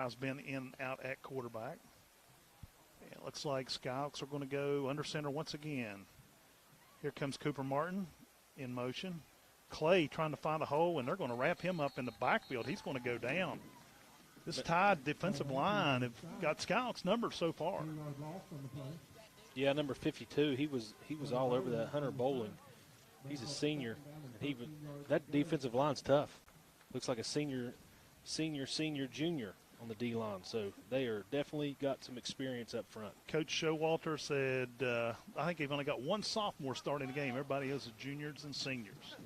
has been in and out at quarterback. It looks like Skyhawks are going to go under center once again. Here comes Cooper Martin in motion. Clay trying to find a hole, and they're going to wrap him up in the backfield. He's going to go down. This Tide defensive line have got Skyhawks numbers so far. Yeah, number 52. He was all over that. Hunter Bowling. He's a senior. And that defensive line's tough. Looks like a senior, junior on the D line. So they are definitely got some experience up front. Coach Showalter said, I think they've only got one sophomore starting the game. Everybody else is juniors and seniors.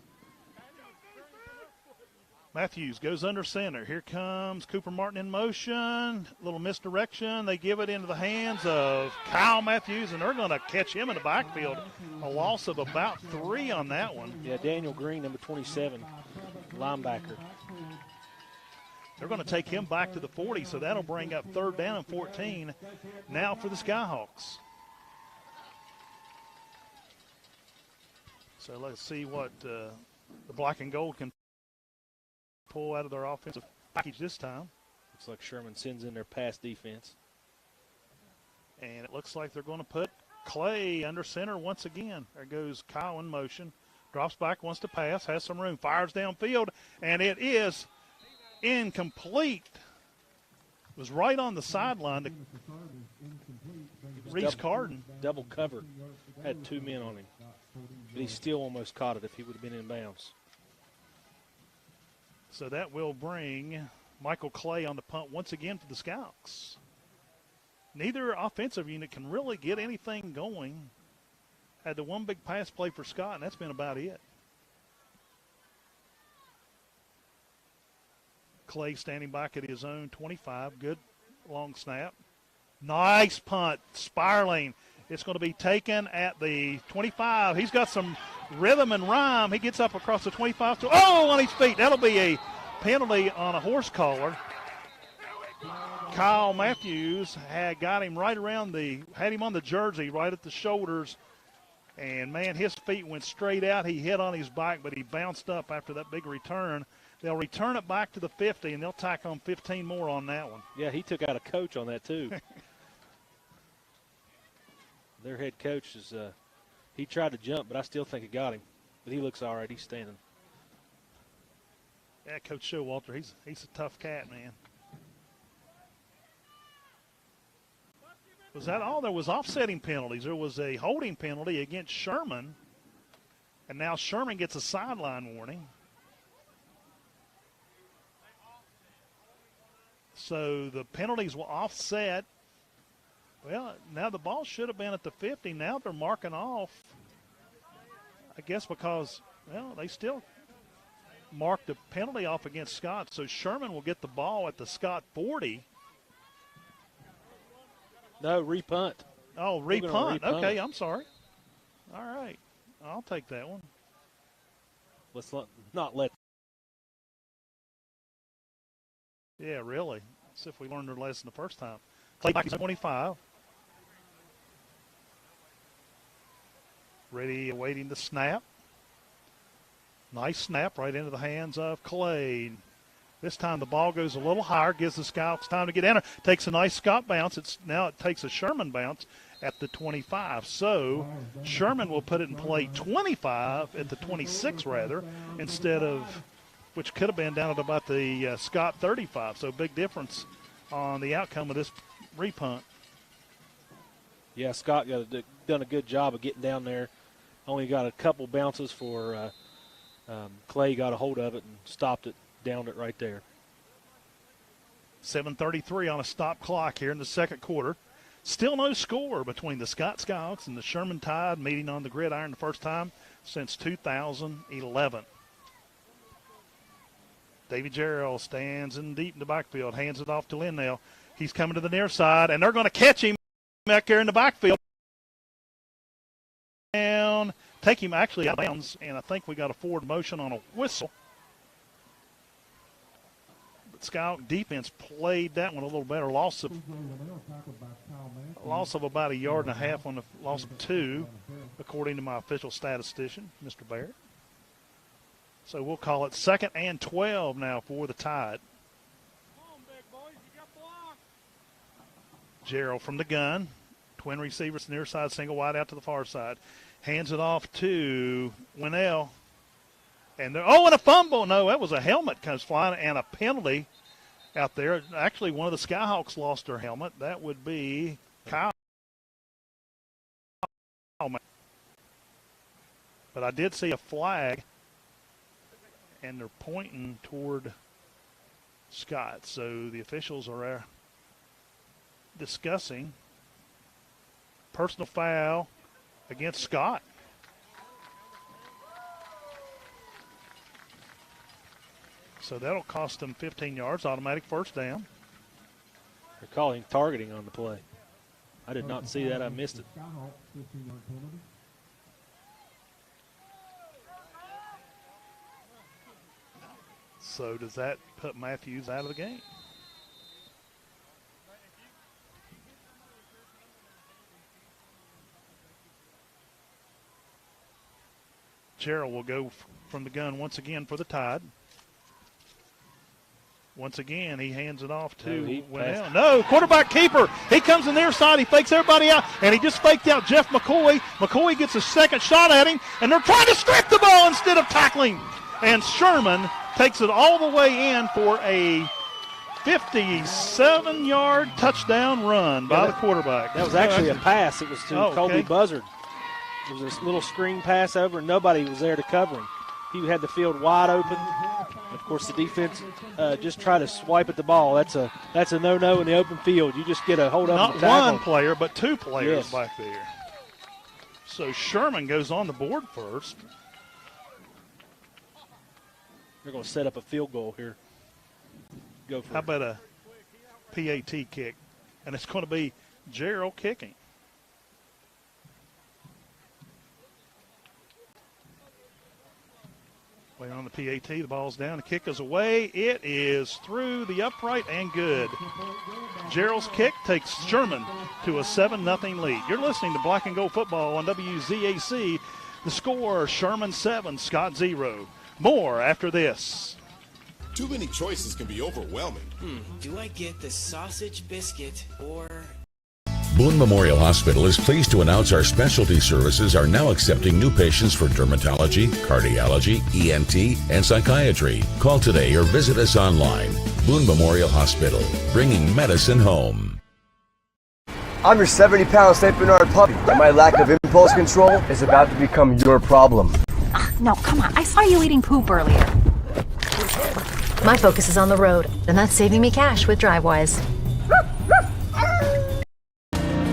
Matthews goes under center. Here comes Cooper Martin in motion. A little misdirection. They give it into the hands of Kyle Matthews, and they're going to catch him in the backfield. A loss of about 3 on that one. Yeah, Daniel Green, number 27, linebacker. They're going to take him back to the 40, so that'll bring up 3rd down and 14 now for the Skyhawks. So let's see what the black and gold can pull out of their offensive package this time. Looks like Sherman sends in their pass defense. And it looks like they're going to put Clay under center once again. There goes Kyle in motion. Drops back, wants to pass, has some room, fires downfield, and it is incomplete. It was right on the sideline to Reese Carden. Double cover. Had 2 men on him. But he still almost caught it if he would have been in bounds. So that will bring Michael Clay on the punt once again for the Scouts. Neither offensive unit can really get anything going. Had the one big pass play for Scott, and that's been about it. Clay standing back at his own 25. Good long snap. Nice punt, spiraling. It's going to be taken at the 25. He's got some rhythm and rhyme. He gets up across the 25. On his feet. That'll be a penalty on a horse collar. Kyle Matthews had him right around had him on the jersey right at the shoulders. And, man, his feet went straight out. He hit on his back, but he bounced up after that big return. They'll return it back to the 50, and they'll tack on 15 more on that one. Yeah, he took out a coach on that, too. Their head coach is he tried to jump, but I still think it got him. But he looks all right. He's standing. Yeah, Coach Showalter, he's a tough cat, man. Was that all? There was offsetting penalties. There was a holding penalty against Sherman, and now Sherman gets a sideline warning. So the penalties will offset. Well, now the ball should have been at the 50. Now they're marking off, I guess, because, well, they still marked the penalty off against Scott. So Sherman will get the ball at the Scott 40. No, repunt. Oh, repunt. Okay, I'm sorry. All right. I'll take that one. Let's not let. Yeah, really. See if we learned our lesson the first time. Clay back to 25. Ready, awaiting the snap. Nice snap right into the hands of Clay. This time the ball goes a little higher, gives the Scouts time to get in. Takes a nice Scott bounce. Now it takes a Sherman bounce at the 25. So Sherman will put it in play 25 at the 26 rather, instead of, which could have been down at about the Scott 35. So big difference on the outcome of this repunt. Yeah, Scott done a good job of getting down there. Only got a couple bounces for Clay got a hold of it and stopped it, downed it right there. 7:33 on a stop clock here in the second quarter. Still no score between the Scott Skyhawks and the Sherman Tide, meeting on the gridiron the first time since 2011. Davy Jarrell stands in deep in the backfield, hands it off to Linnell. He's coming to the near side, and they're going to catch him back there in the backfield. Down, take him actually out of bounds, and I think we got a forward motion on a whistle. But Scout defense played that one a little better. Loss of about 1.5 yards on the loss of 2, according to my official statistician, Mr. Barrett. So we'll call it 2nd and 12 now for the Tide. Gerald from the gun. Twin receivers near side, single wide out to the far side. Hands it off to Winnell. And and a fumble. No, that was a helmet comes flying and a penalty out there. Actually, one of the Skyhawks lost their helmet. That would be Kyle. But I did see a flag, and they're pointing toward Scott. So the officials are discussing personal foul against Scott. So that'll cost them 15 yards, automatic first down. They're calling targeting on the play. I did not see that. I missed it. So does that put Matthews out of the game? Gerald will go from the gun once again for the Tide. Once again, he hands it off to Winnell. No, quarterback keeper. He comes in the near side. He fakes everybody out, and he just faked out Jeff McCoy. McCoy gets a second shot at him, and they're trying to strip the ball instead of tackling. And Sherman takes it all the way in for a 57-yard touchdown run by the quarterback. That was actually a pass. It was to Colby Buzzard. It was a little screen pass over, and nobody was there to cover him. He had the field wide open. Of course, the defense just try to swipe at the ball. That's a no-no in the open field. You just get a hold up. Not one player, but two players back there. So Sherman goes on the board first. They're going to set up a field goal here. Go for it. How about a PAT kick? And it's going to be Gerald kicking. Waiting on the PAT, the ball's down, the kick is away. It is through the upright and good. Gerald's kick takes Sherman to a 7-0 lead. You're listening to Black and Gold Football on WZAC. The score, Sherman 7, Scott 0. More after this. Too many choices can be overwhelming. Do I get the sausage biscuit or... Boone Memorial Hospital is pleased to announce our specialty services are now accepting new patients for dermatology, cardiology, ENT, and psychiatry. Call today or visit us online. Boone Memorial Hospital, bringing medicine home. I'm your 70-pound St. Bernard puppy, and my lack of impulse control is about to become your problem. No, come on. I saw you eating poop earlier. My focus is on the road, and that's saving me cash with DriveWise.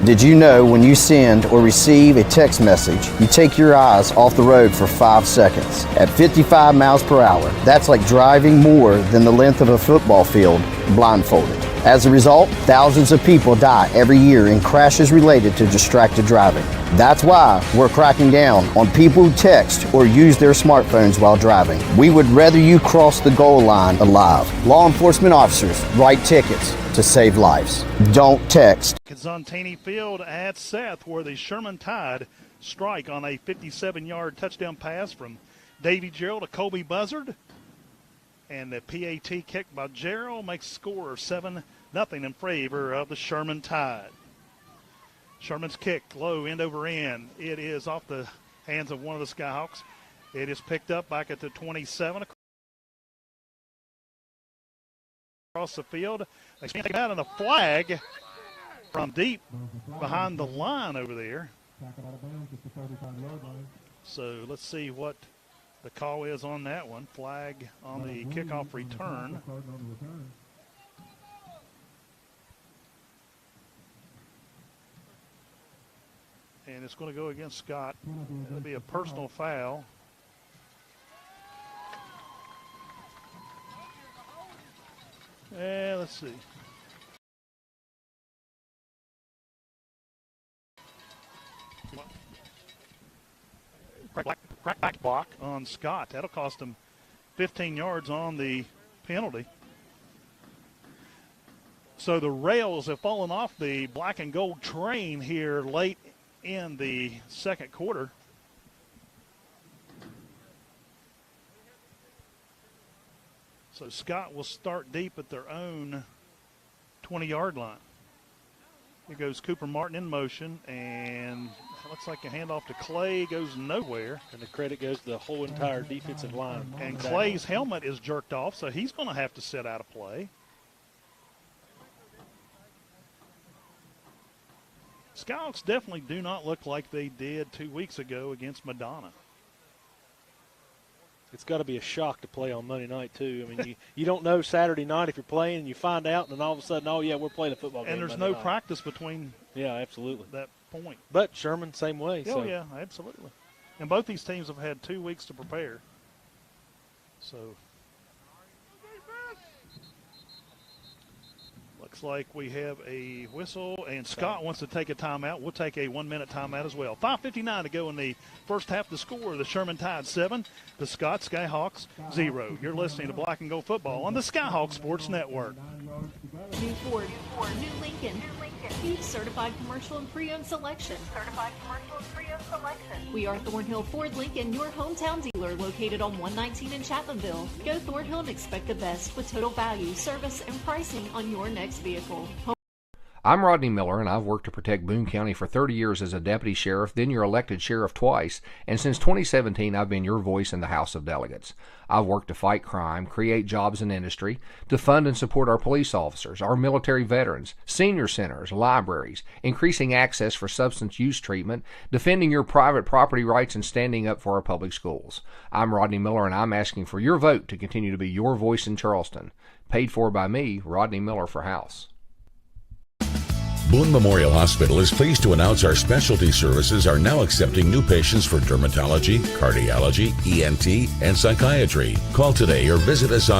Did you know when you send or receive a text message, you take your eyes off the road for 5 seconds at 55 miles per hour? That's like driving more than the length of a football field blindfolded. As a result, thousands of people die every year in crashes related to distracted driving. That's why we're cracking down on people who text or use their smartphones while driving. We would rather you cross the goal line alive. Law enforcement officers write tickets to save lives. Don't text. It's on Taney Field at Seth, where the Sherman Tide strike on a 57-yard touchdown pass from Davy Gerald to Colby Buzzard. And the PAT kick by Gerald makes the score 7-0 in favor of the Sherman Tide. Sherman's kick, low, end over end. It is off the hands of one of the Skyhawks. It is picked up back at the 27 across the field. They take out on a flag from deep behind the line over there. So let's see what the call is on that one. Flag on the kickoff return. And it's going to go against Scott. It'll be a personal foul. Yeah, let's see. Crack block on Scott. That'll cost him 15 yards on the penalty. So the rails have fallen off the black and gold train here late in the second quarter. So Scott will start deep at their own 20-yard line. Here goes Cooper Martin in motion, and looks like a handoff to Clay goes nowhere. And the credit goes to the whole entire defensive line. And Clay's helmet is jerked off, so he's going to have to sit out of play. Skyhawks definitely do not look like they did 2 weeks ago against Madonna. It's got to be a shock to play on Monday night, too. I mean, you don't know Saturday night if you're playing, and you find out, and then all of a sudden, oh, yeah, we're playing a football game. And there's Monday no night. practice between absolutely. that point. But Sherman, same way. Oh, yeah, absolutely. And both these teams have had 2 weeks to prepare. So, looks like we have a whistle, and Scott wants to take a timeout. We'll take a 1-minute timeout as well. 5:59 to go in the first half. The score, the Sherman Tide 7, the Scott Skyhawks 0. You're listening to Black and Gold Football on the Skyhawk Sports Network. New Ford, new Lincoln, huge certified commercial and pre-owned selection. We are Thornhill Ford Lincoln, your hometown dealer, located on 119 in Chapmanville. Go Thornhill and expect the best with total value, service, and pricing on your next vehicle. I'm Rodney Miller, and I've worked to protect Boone County for 30 years as a deputy sheriff, then your elected sheriff twice, and since 2017 I've been your voice in the House of Delegates. I've worked to fight crime, create jobs in industry, to fund and support our police officers, our military veterans, senior centers, libraries, increasing access for substance use treatment, defending your private property rights, and standing up for our public schools. I'm Rodney Miller, and I'm asking for your vote to continue to be your voice in Charleston. Paid for by me, Rodney Miller for House. Boone Memorial Hospital is pleased to announce our specialty services are now accepting new patients for dermatology, cardiology, ENT, and psychiatry. Call today or visit us on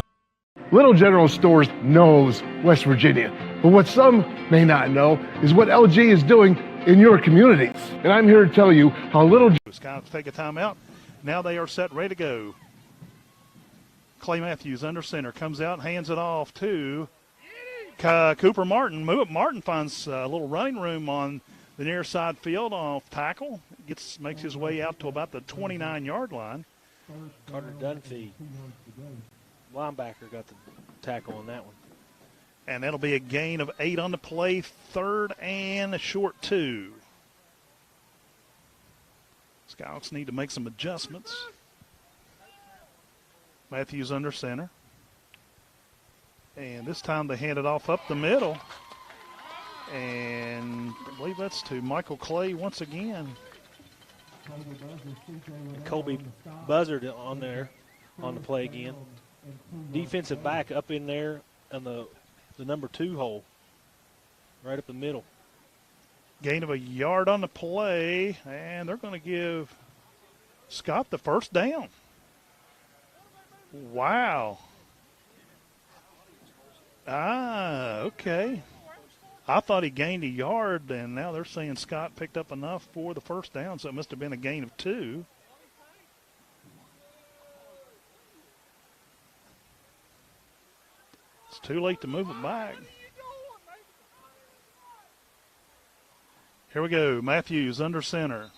Little General Stores knows West Virginia, but what some may not know is what LG is doing in your communities. And I'm here to tell you how Little Scouts take a timeout. Now they are set, ready to go. Clay Matthews under center, comes out, hands it off to Cooper Martin. Martin finds a little running room on the near side field off tackle. Makes his way out to about the 29-yard line. Carter Dunphy, linebacker, got the tackle on that one. And that'll be a gain of 8 on the play, 3rd and a short 2. Scouts need to make some adjustments. Matthews under center. And this time they hand it off up the middle. And I believe that's to Michael Clay once again. Colby buzzard on there on the play again. Defensive back up in there on the number 2 hole. Right up the middle. Gain of a yard on the play. And they're going to give Scott the first down. Wow. Okay. I thought he gained a yard, and now they're saying Scott picked up enough for the first down, so it must have been a gain of 2. It's too late to move it back. Here we go. Matthews under center.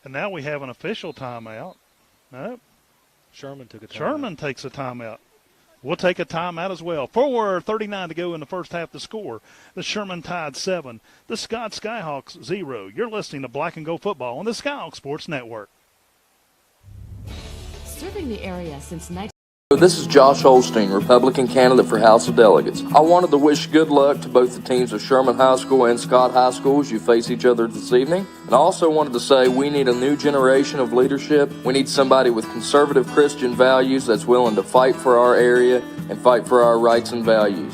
And now we have an official timeout. Nope. Sherman took a timeout. Sherman takes a timeout. We'll take a timeout as well. 4:39 to go in the first half. The score, the Sherman Tide 7, the Scott Skyhawks 0. You're listening to Black and Gold Football on the Skyhawk Sports Network. Serving the area since 19... This is Josh Holstein, Republican candidate for House of Delegates. I wanted to wish good luck to both the teams of Sherman High School and Scott High School as you face each other this evening. And I also wanted to say we need a new generation of leadership. We need somebody with conservative Christian values that's willing to fight for our area and fight for our rights and values.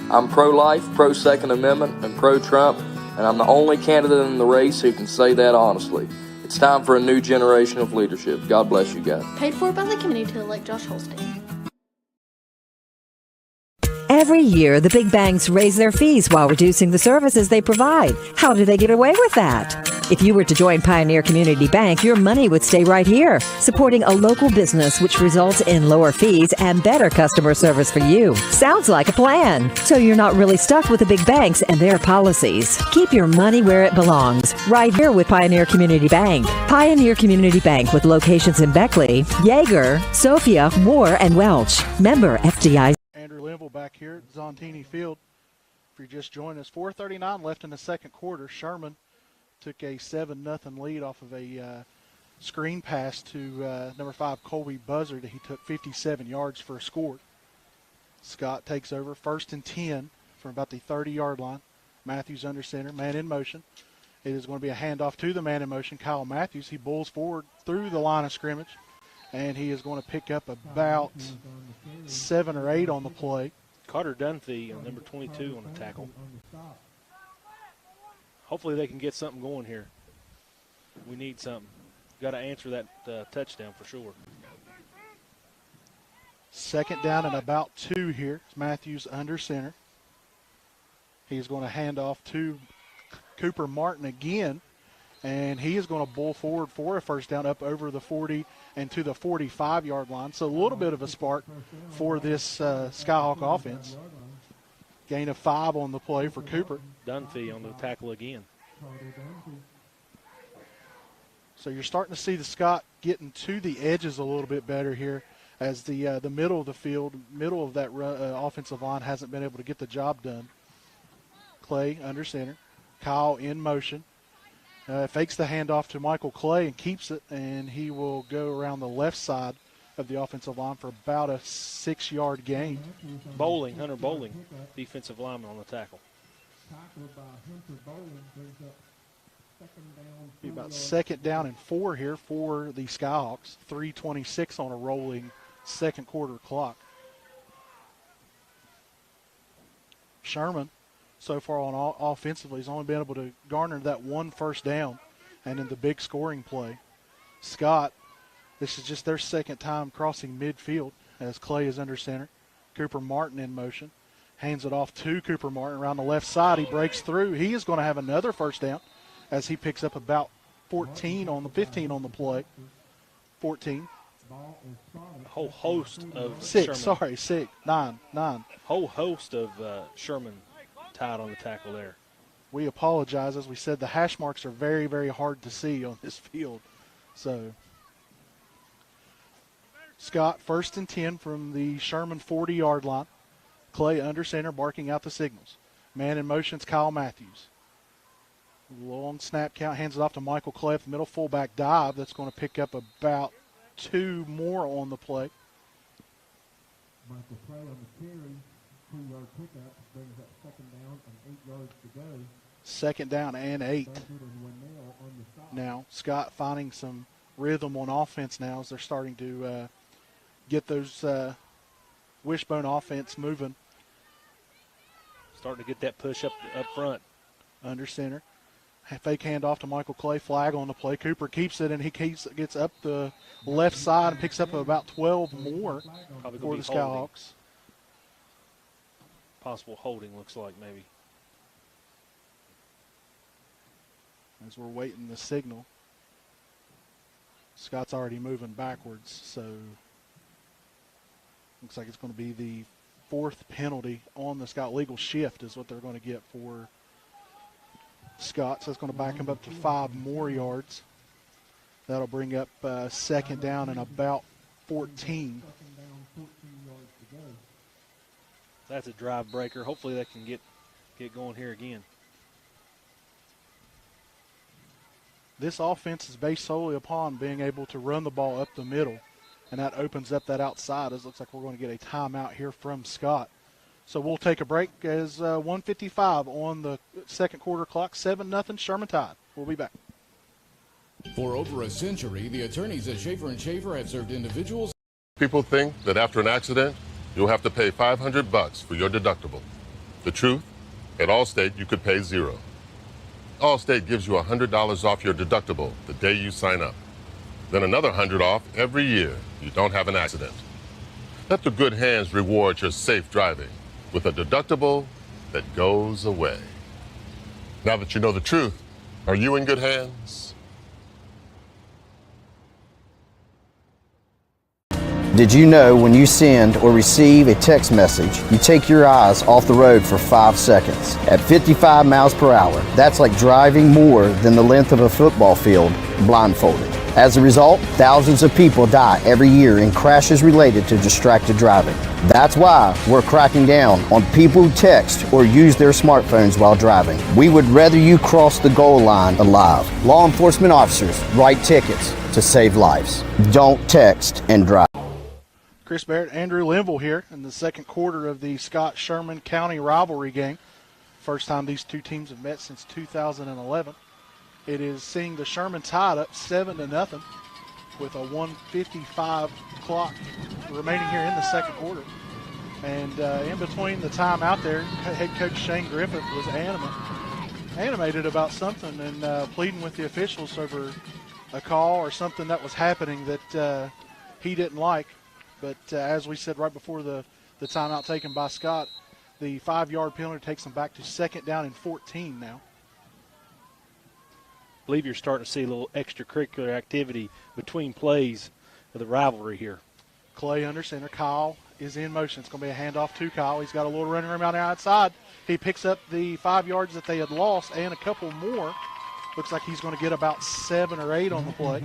I'm pro-life, pro-Second Amendment, and pro-Trump, and I'm the only candidate in the race who can say that honestly. It's time for a new generation of leadership. God bless you guys. Paid for by the committee to elect Josh Holstein. Every year, the big banks raise their fees while reducing the services they provide. How do they get away with that? If you were to join Pioneer Community Bank, your money would stay right here, supporting a local business which results in lower fees and better customer service for you. Sounds like a plan. So you're not really stuck with the big banks and their policies. Keep your money where it belongs, right here with Pioneer Community Bank. Pioneer Community Bank with locations in Beckley, Yeager, Sophia, Moore, and Welch. Member FDIC. Andrew Linville back here at Zontini Field. If you're just joining us, 4:39 left in the second quarter. Sherman took a 7-0 lead off of a screen pass to number 5 Colby Buzzard. He took 57 yards for a score. Scott takes over, 1st and 10 from about the 30-yard line. Matthews under center, man in motion. It is going to be a handoff to the man in motion, Kyle Matthews. He bulls forward through the line of scrimmage, and he is going to pick up about 7 or 8 on the play. Carter Dunphy, number 22, on the tackle. Hopefully they can get something going here. We need something. Got to answer that touchdown for sure. 2nd down and about 2 here. Matthews under center. He's going to hand off to Cooper Martin again, and he is going to bull forward for a 1st down up over the 40 and to the 45-yard line. So a little bit of a spark for this Skyhawk offense. Gain of 5 on the play for Cooper. Dunphy on the tackle again. So you're starting to see the Scott getting to the edges a little bit better here, as the middle of the field, middle of that offensive line hasn't been able to get the job done. Clay under center. Kyle in motion. Fakes the handoff to Michael Clay and keeps it, and he will go around the left side of the offensive line for about a 6-yard gain. Hunter Bowling, defensive lineman on the tackle. Be about 2nd down and 4 here for the Skyhawks. 3:26 on a rolling second quarter clock. Sherman, so far on offensively, has only been able to garner that 1 first down and in the big scoring play. Scott, this is just their 2nd time crossing midfield as Clay is under center. Cooper Martin in motion. Hands it off to Cooper Martin around the left side. He breaks through. He is going to have another 1st down as he picks up about 15 on the play. 14. A whole host of 6, Sherman. sorry, 6, 9. Whole host of Sherman tied on the tackle there. We apologize. As we said, the hash marks are very, very hard to see on this field. So Scott, 1st and 10 from the Sherman 40-yard line. Clay under center, barking out the signals. Man in motion's Kyle Matthews. Long snap count, hands it off to Michael Clay, the middle fullback dive. That's going to pick up about 2 more on the play. Michael Clay on the carry, 2-yard pickup, brings up 2nd down and 8 yards to go. 2nd down and 8. Now, Scott finding some rhythm on offense now as they're starting to get those wishbone offense moving. Starting to get that push up front. Under center. Fake handoff to Michael Clay. Flag on the play. Cooper keeps it, and he gets up the left side and picks up about 12 more for the Skyhawks. Possible holding, looks like, maybe. As we're waiting the signal. Scott's already moving backwards, so looks like it's going to be the 4th penalty on the Scott. Legal shift is what they're going to get for Scott, so it's going to back him up to 5 more yards. That'll bring up 2nd down and about 14. That's a drive breaker. Hopefully they can get going here again. This offense is based solely upon being able to run the ball up the middle, and that opens up that outside. It looks like we're going to get a timeout here from Scott. So we'll take a break as 1:55 on the second quarter clock. 7-0 Sherman Tide. We'll be back. For over a century, the attorneys at Schaefer & Schaefer have served individuals. People think that after an accident, you'll have to pay $500 for your deductible. The truth, at Allstate, you could pay $0. Allstate gives you $100 off your deductible the day you sign up. Then another $100 off every year you don't have an accident. Let the good hands reward your safe driving with a deductible that goes away. Now that you know the truth, are you in good hands? Did you know when you send or receive a text message, you take your eyes off the road for 5 seconds? At 55 miles per hour, that's like driving more than the length of a football field blindfolded. As a result, thousands of people die every year in crashes related to distracted driving. That's why we're cracking down on people who text or use their smartphones while driving. We would rather you cross the goal line alive. Law enforcement officers write tickets to save lives. Don't text and drive. Chris Barrett, Andrew Linville here in the second quarter of the Scott-Sherman County rivalry game. First time these two teams have met since 2011. It is seeing the Sherman tied up 7-0 with a 1:55 clock remaining here in the second quarter. And in between the time out there, head coach Shane Griffith was animated about something and pleading with the officials over a call or something that was happening that he didn't like. But as we said right before the timeout taken by Scott, the 5-yard penalty takes them back to 2nd down and 14 now. I believe you're starting to see a little extracurricular activity between plays of the rivalry here. Clay under center. Kyle is in motion. It's going to be a handoff to Kyle. He's got a little running room out there outside. He picks up the 5 yards that they had lost and a couple more. Looks like he's going to get about 7 or 8 on the play.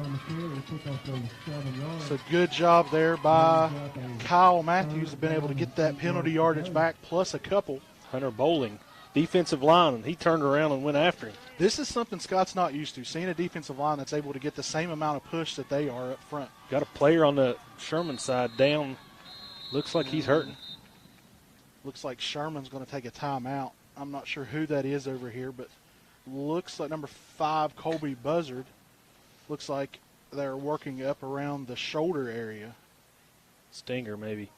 So good job there by Kyle Matthews. Been able to get that penalty yardage back plus a couple. Hunter Bowling, defensive line, he turned around and went after him. This is something Scott's not used to, seeing a defensive line that's able to get the same amount of push that they are up front. Got a player on the Sherman side down. Looks like he's hurting. Looks like Sherman's going to take a timeout. I'm not sure who that is over here, but looks like number 5, Colby Buzzard. Looks like they're working up around the shoulder area. Stinger, maybe.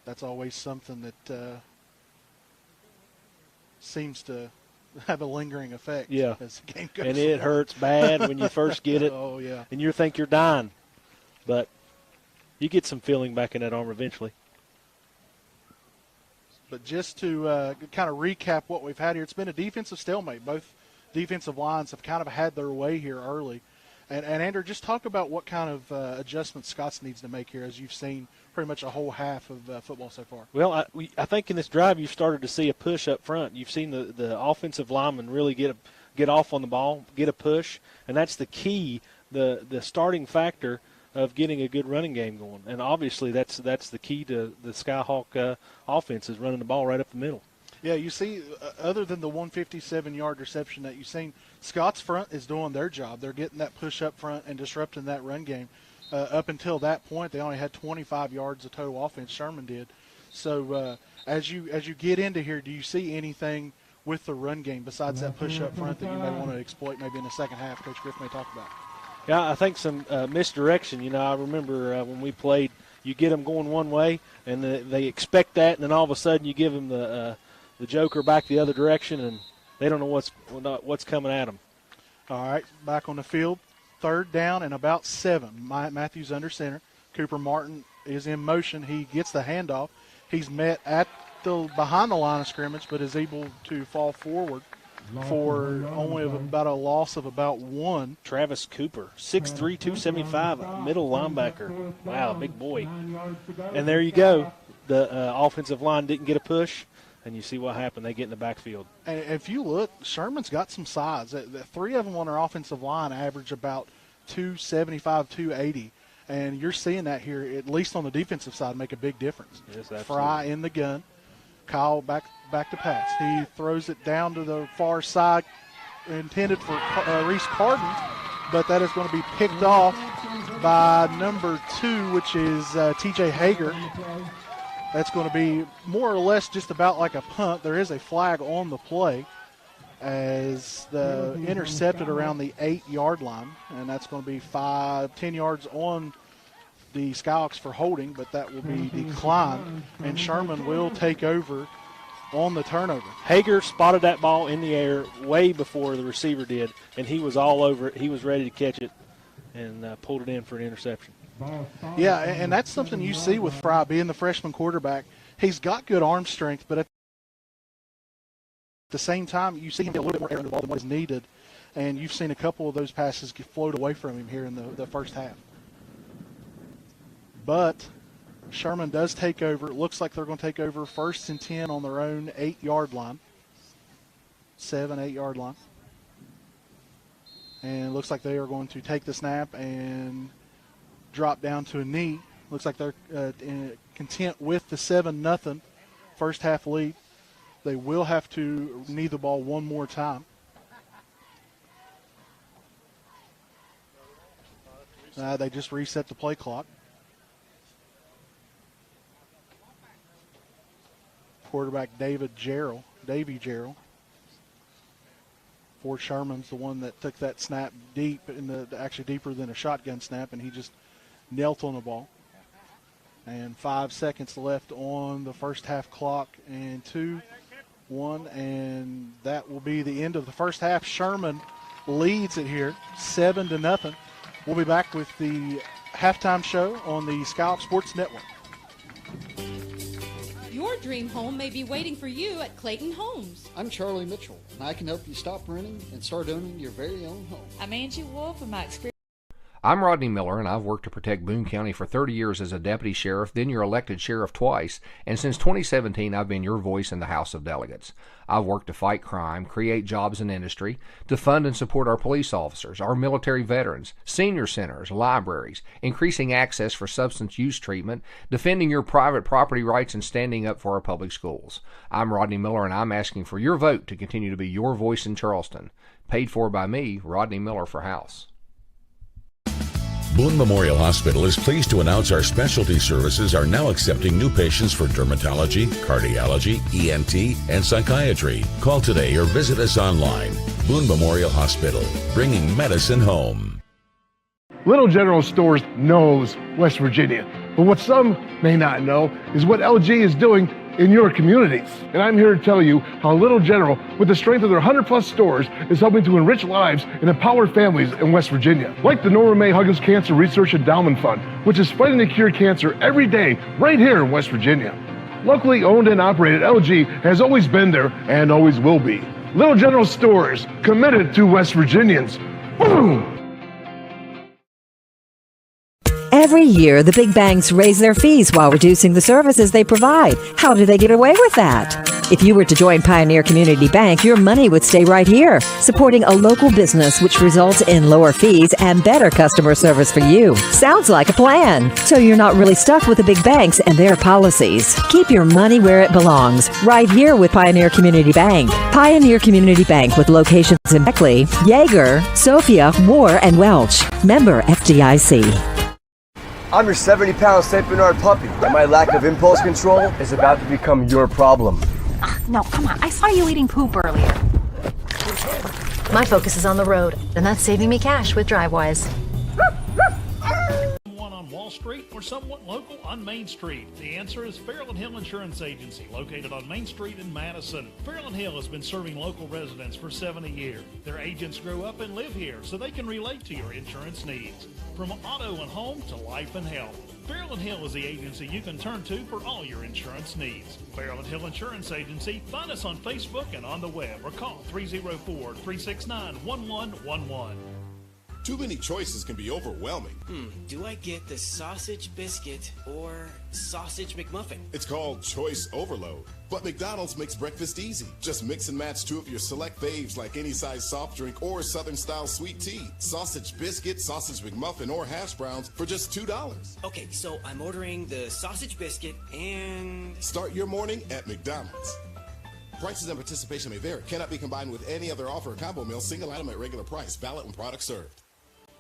That's always something that seems to have a lingering effect as the game goes and it hurts bad when you first get it. Oh, yeah. And you think you're dying. But you get some feeling back in that arm eventually. But just to kind of recap what we've had here, it's been a defensive stalemate. Both defensive lines have kind of had their way here early. And Andrew, just talk about what kind of adjustments Scotts needs to make here, as you've seen pretty much a whole half of football so far. Well, I think in this drive you've started to see a push up front. You've seen the offensive linemen really get off on the ball, get a push, and that's the key, the starting factor of getting a good running game going. And obviously that's the key to the Skyhawk offense, is running the ball right up the middle. Yeah, you see, other than the 157-yard reception that you've seen, Scott's front is doing their job. They're getting that push up front and disrupting that run game. Up until that point, they only had 25 yards of total offense. Sherman did. So as you get into here, do you see anything with the run game besides that push up front that you may want to exploit maybe in the second half? Coach Griff may talk about. Yeah, I think some misdirection. You know, I remember when we played, you get them going one way, and they expect that, and then all of a sudden you give them the joker back the other direction, and they don't know what's coming at them. All right, back on the field, 3rd down and about 7. Matthews under center. Cooper Martin is in motion. He gets the handoff. He's met at behind the line of scrimmage, but is able to fall forward for only about a loss of about 1. Travis Cooper, 6'3", 275, middle linebacker. Wow, big boy. And there you go. The offensive line didn't get a push, and you see what happened. They get in the backfield. And if you look, Sherman's got some size. The 3 of them on their offensive line average about 275, 280. And you're seeing that here, at least on the defensive side, make a big difference. Yes, absolutely. Fry in the gun. Kyle back to pass. He throws it down to the far side, intended for Reese Carden, but that is going to be picked off by number 2, which is T.J. Hager. That's going to be more or less just about like a punt. There is a flag on the play as the intercepted around the 8-yard line, and that's going to be 10 yards on the Skyhawks for holding, but that will be declined, and Sherman will take over on the turnover. Hager spotted that ball in the air way before the receiver did, and he was all over it. He was ready to catch it and pulled it in for an interception. Yeah, and that's something you see with Fry being the freshman quarterback. He's got good arm strength, but at the same time, you see him get a little bit more air in the ball than what is needed, and you've seen a couple of those passes float away from him here in the first half. But Sherman does take over. It looks like they're going to take over 1st and 10 on their own 8-yard line. 7-8 yard line. And it looks like they are going to take the snap and drop down to a knee. Looks like they're content with the 7-0 first half lead. They will have to knee the ball one more time. They just reset the play clock. Quarterback Davy Gerald. For Sherman's the one that took that snap deep, actually deeper than a shotgun snap, and he just knelt on the ball. And 5 seconds left on the first half clock, and 2-1, and that will be the end of the first half. Sherman leads it here, 7-0. We'll be back with the halftime show on the Skyhawks Sports Network. Your dream home may be waiting for you at Clayton Homes. I'm Charlie Mitchell, and I can help you stop renting and start owning your very own home. I'm Angie Wolf, and my experience. I'm Rodney Miller, and I've worked to protect Boone County for 30 years as a deputy sheriff, then your elected sheriff twice, and since 2017 I've been your voice in the House of Delegates. I've worked to fight crime, create jobs in industry, to fund and support our police officers, our military veterans, senior centers, libraries, increasing access for substance use treatment, defending your private property rights, and standing up for our public schools. I'm Rodney Miller, and I'm asking for your vote to continue to be your voice in Charleston. Paid for by me, Rodney Miller for House. Boone Memorial Hospital is pleased to announce our specialty services are now accepting new patients for dermatology, cardiology, ENT, and psychiatry. Call today or visit us online. Boone Memorial Hospital, bringing medicine home. Little General Stores knows West Virginia, but what some may not know is what LG is doing in your communities. And I'm here to tell you how Little General, with the strength of their 100+ stores, is helping to enrich lives and empower families in West Virginia. Like the Norma May Huggins Cancer Research Endowment Fund, which is fighting to cure cancer every day right here in West Virginia. Locally owned and operated, LG has always been there and always will be. Little General Stores, committed to West Virginians. Boom! Every year, the big banks raise their fees while reducing the services they provide. How do they get away with that? If you were to join Pioneer Community Bank, your money would stay right here, supporting a local business, which results in lower fees and better customer service for you. Sounds like a plan. So you're not really stuck with the big banks and their policies. Keep your money where it belongs, right here with Pioneer Community Bank. Pioneer Community Bank, with locations in Beckley, Yeager, Sophia, Moore, and Welch. Member FDIC. I'm your 70-pound St. Bernard puppy, and my lack of impulse control is about to become your problem. No, come on. I saw you eating poop earlier. My focus is on the road, and that's saving me cash with DriveWise. One on Wall Street or someone local on Main Street? The answer is Farrell & Hill Insurance Agency, located on Main Street in Madison. Farrell & Hill has been serving local residents for 70 years. Their agents grow up and live here, so they can relate to your insurance needs. From auto and home to life and health, Farrell & Hill is the agency you can turn to for all your insurance needs. Farrell & Hill Insurance Agency. Find us on Facebook and on the web, or call 304-369-1111. Too many choices can be overwhelming. Do I get the sausage biscuit or sausage McMuffin? It's called choice overload. But McDonald's makes breakfast easy. Just mix and match two of your select faves, like any size soft drink or Southern-style sweet tea. Sausage biscuit, sausage McMuffin, or hash browns for just $2. Okay, so I'm ordering the sausage biscuit and... Start your morning at McDonald's. Prices and participation may vary. Cannot be combined with any other offer or combo meal. Single item at regular price. Valid when product served.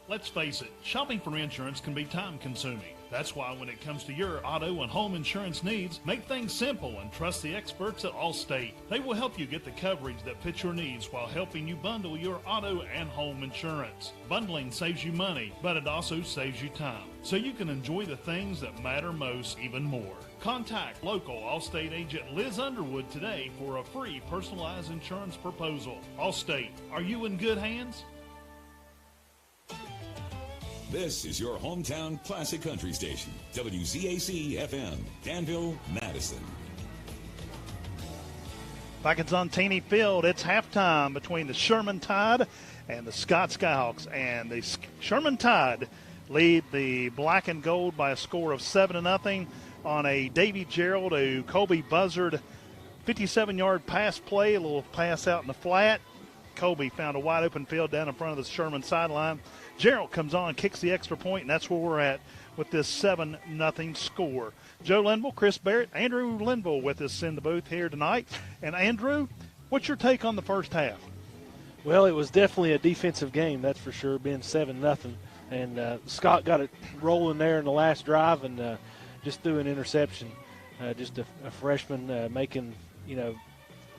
Let's face it, shopping for insurance can be time-consuming. That's why when it comes to your auto and home insurance needs, make things simple and trust the experts at Allstate. They will help you get the coverage that fits your needs while helping you bundle your auto and home insurance. Bundling saves you money, but it also saves you time, so you can enjoy the things that matter most even more. Contact local Allstate agent Liz Underwood today for a free personalized insurance proposal. Allstate, are you in good hands? This is your hometown classic country station, WZAC-FM, Danville, Madison. Back at Zontini Field, it's halftime between the Sherman Tide and the Scott Skyhawks. And the Sherman Tide lead the black and gold by a score of 7-0 on a Davy Gerald to Colby Buzzard 57-yard pass play, a little pass out in the flat. Colby found a wide open field down in front of the Sherman sideline. Gerald comes on, kicks the extra point, and that's where we're at with this 7-0 score. Joe Linville, Chris Barrett, Andrew Linville with us in the booth here tonight. And Andrew, what's your take on the first half? Well, it was definitely a defensive game, that's for sure, being 7-0. And Scott got it rolling there in the last drive and just threw an interception. Just a freshman making,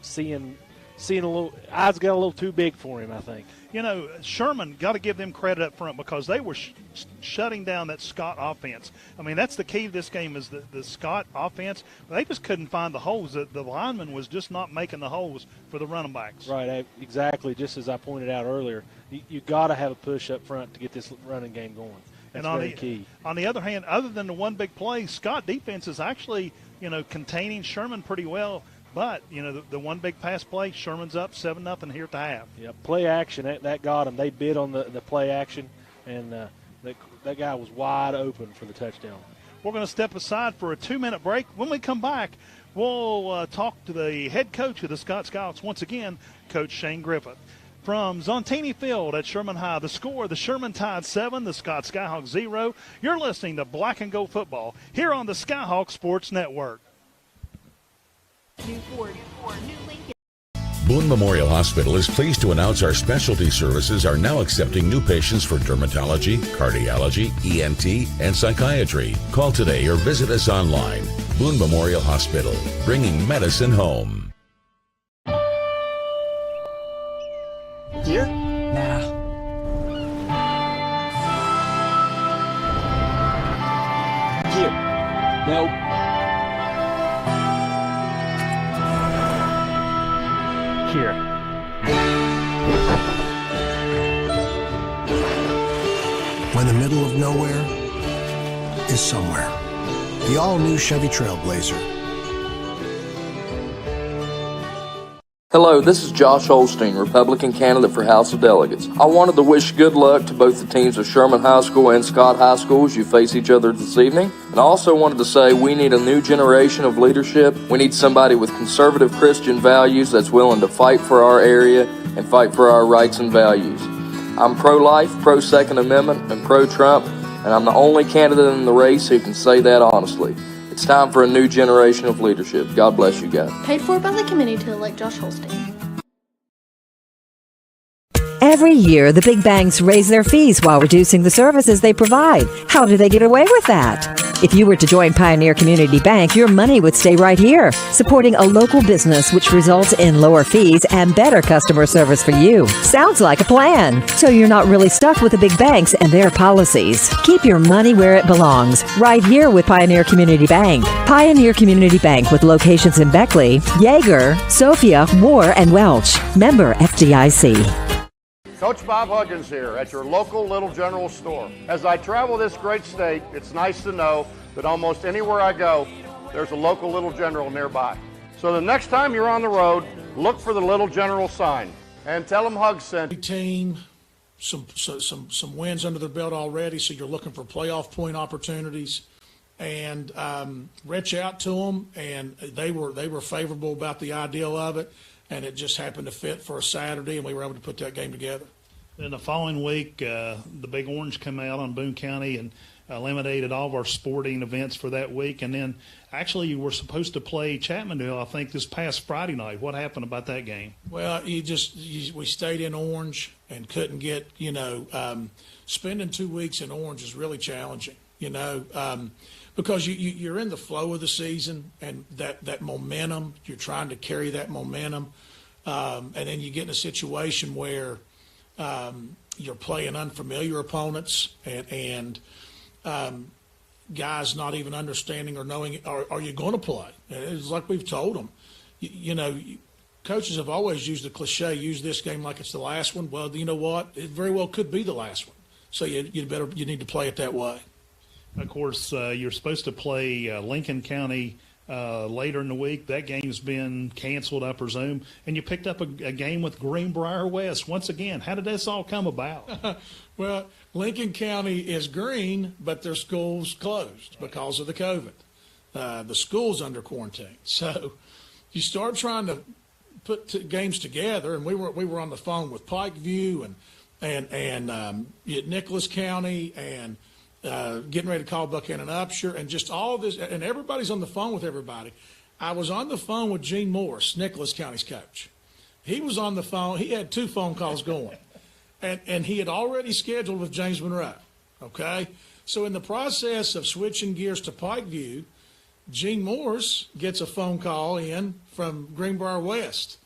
seeing a little, eyes got a little too big for him, I think. Sherman, got to give them credit up front because they were shutting down that Scott offense. I mean, that's the key to this game is the Scott offense. They just couldn't find the holes. The lineman was just not making the holes for the running backs. Right, exactly, just as I pointed out earlier. You got to have a push up front to get this running game going. That's very key. On the other hand, other than the one big play, Scott defense is actually, containing Sherman pretty well. But, the one big pass play, Sherman's up 7-0 here at the half. Yeah, play action, that got them. They bid on the play action, and that guy was wide open for the touchdown. We're going to step aside for a 2-minute break. When we come back, we'll talk to the head coach of the Scott Skyhawks once again, Coach Shane Griffith. From Zontini Field at Sherman High, the score, the Sherman Tide 7, the Scott Skyhawks 0. You're listening to Black and Gold Football here on the Skyhawk Sports Network. Boone Memorial Hospital is pleased to announce our specialty services are now accepting new patients for dermatology, cardiology, ENT, and psychiatry. Call today or visit us online. Boone Memorial Hospital, bringing medicine home. Here? Now. Here. Nope. Here. When the middle of nowhere is somewhere. The all-new Chevy Trailblazer. Hello, this is Josh Holstein, Republican candidate for House of Delegates. I wanted to wish good luck to both the teams of Sherman High School and Scott High School as you face each other this evening. And I also wanted to say we need a new generation of leadership. We need somebody with conservative Christian values that's willing to fight for our area and fight for our rights and values. I'm pro-life, pro-Second Amendment, and pro-Trump, and I'm the only candidate in the race who can say that honestly. It's time for a new generation of leadership. God bless you guys. Paid for by the committee to elect Josh Holstein. Every year, the big banks raise their fees while reducing the services they provide. How do they get away with that? If you were to join Pioneer Community Bank, your money would stay right here, supporting a local business, which results in lower fees and better customer service for you. Sounds like a plan. So you're not really stuck with the big banks and their policies. Keep your money where it belongs, right here with Pioneer Community Bank. Pioneer Community Bank with locations in Beckley, Yeager, Sophia, Moore, and Welch. Member FDIC. Coach Bob Huggins here at your local Little General store. As I travel this great state, it's nice to know that almost anywhere I go, there's a local Little General nearby. So the next time you're on the road, look for the Little General sign and tell them Hugs sent. Team, some wins under their belt already, so you're looking for playoff point opportunities. And reach out to them, and they were favorable about the ideal of it. And it just happened to fit for a Saturday, and we were able to put that game together. Then the following week, the Big Orange came out on Boone County and eliminated all of our sporting events for that week. And then actually you were supposed to play Chapmanville, I think, this past Friday night. What happened about that game? Well, we stayed in Orange and couldn't get, spending 2 weeks in Orange is really challenging, because you're in the flow of the season and that momentum, you're trying to carry that momentum. And then you get in a situation where you're playing unfamiliar opponents and guys not even understanding or knowing, are you going to play? And it's like we've told them, coaches have always used the cliche, use this game like it's the last one. Well, you know what? It very well could be the last one. So you need to play it that way. Of course, you're supposed to play Lincoln County later in the week. That game's been canceled, I presume. And you picked up a game with Greenbrier West. Once again, how did this all come about? Well, Lincoln County is green, but their school's closed because of the COVID. The school's under quarantine. So you start trying to put games together, and we were on the phone with Pikeview and Nicholas County and getting ready to call Buchanan Upshur and just all this, and everybody's on the phone with everybody. I was on the phone with Gene Morris, Nicholas County's coach. He was on the phone. He had 2 phone calls going, and he had already scheduled with James Monroe. Okay, so in the process of switching gears to Pikeview, Gene Morris gets a phone call in from Greenbrier West.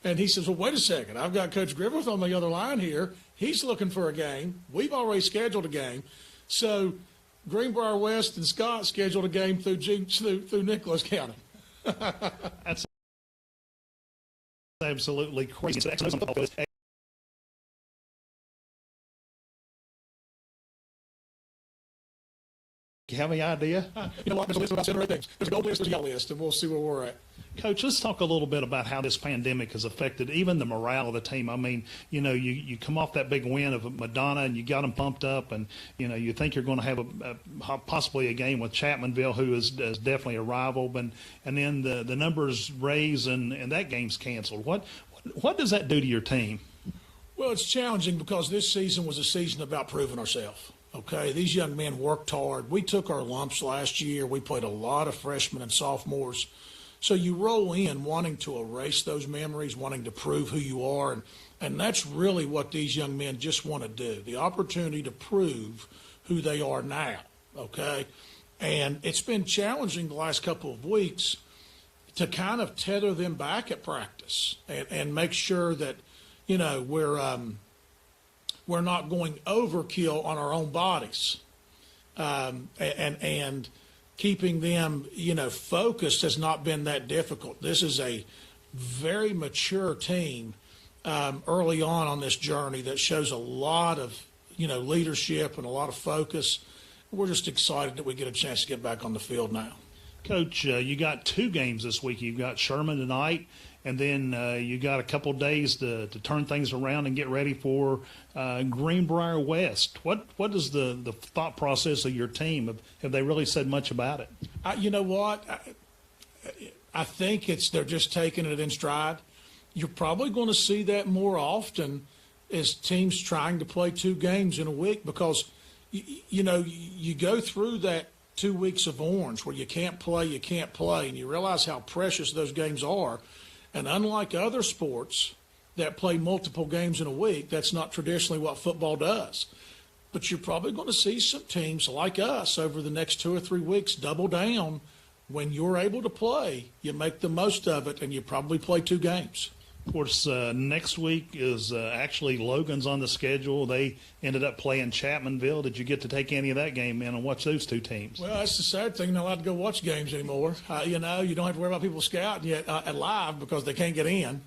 And he says, well, wait a second. I've got Coach Griffith on the other line here. He's looking for a game. We've already scheduled a game. So Greenbrier West and Scott scheduled a game through Nicholas County. That's absolutely crazy. You have any idea? You know what? There's a list of about 7 or 8 things. There's a gold list, there's a yellow list, and we'll see where we're at. Coach, let's talk a little bit about how this pandemic has affected even the morale of the team. I mean, you know, you come off that big win of Madonna and you got them pumped up, and, you know, you think you're going to have possibly a game with Chapmanville, who is definitely a rival, and then the numbers raise and that game's canceled. What does that do to your team? Well, it's challenging because this season was a season about proving ourselves. Okay, these young men worked hard. We took our lumps last year. We played a lot of freshmen and sophomores. So you roll in wanting to erase those memories, wanting to prove who you are, and that's really what these young men just want to do, the opportunity to prove who they are now, okay? And it's been challenging the last couple of weeks to kind of tether them back at practice and make sure that, you know, we're not going overkill on our own bodies, and keeping them, you know, focused has not been that difficult. This is a very mature team early on this journey that shows a lot of, you know, leadership and a lot of focus. We're just excited that we get a chance to get back on the field now. Coach, you got 2 games this week. You've got Sherman tonight, and then you got a couple days to turn things around and get ready for Greenbrier West. What is the thought process of your team? Have they really said much about it? You know what? I think they're just taking it in stride. You're probably going to see that more often as teams trying to play 2 games in a week because, you know, you go through that 2 weeks of orange where you can't play, and you realize how precious those games are. And unlike other sports that play multiple games in a week, that's not traditionally what football does. But you're probably going to see some teams like us over the next 2 or 3 weeks double down. When you're able to play, you make the most of it, and you probably play 2 games. Of course, next week is actually Logan's on the schedule. They ended up playing Chapmanville. Did you get to take any of that game in and watch those 2 teams? Well, that's the sad thing. You're not allowed to go watch games anymore. You know, you don't have to worry about people scouting yet live because they can't get in.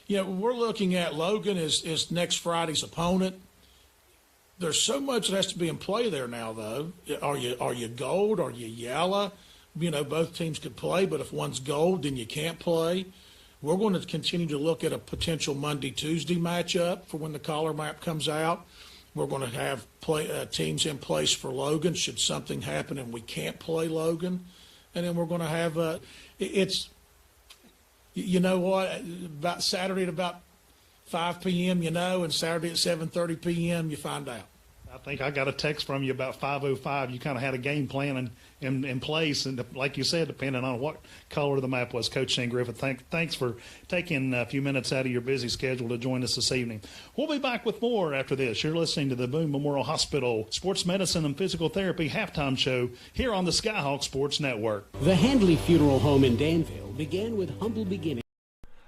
You know, we're looking at Logan is next Friday's opponent. There's so much that has to be in play there now, though. Are you gold? Are you yellow? You know, both teams could play, but if one's gold, then you can't play. We're going to continue to look at a potential Monday-Tuesday matchup for when the collar map comes out. We're going to have teams in place for Logan should something happen and we can't play Logan. And then we're going to have you know what, about Saturday at about 5 p.m., you know, and Saturday at 7:30 p.m., you find out. I think I got a text from you about 5:05. You kind of had a game plan in place, and like you said, depending on what color the map was. Coach Shane Griffith, thanks for taking a few minutes out of your busy schedule to join us this evening. We'll be back with more after this. You're listening to the Boone Memorial Hospital Sports Medicine and Physical Therapy Halftime Show here on the Skyhawks Sports Network. The Handley Funeral Home in Danville began with humble beginnings.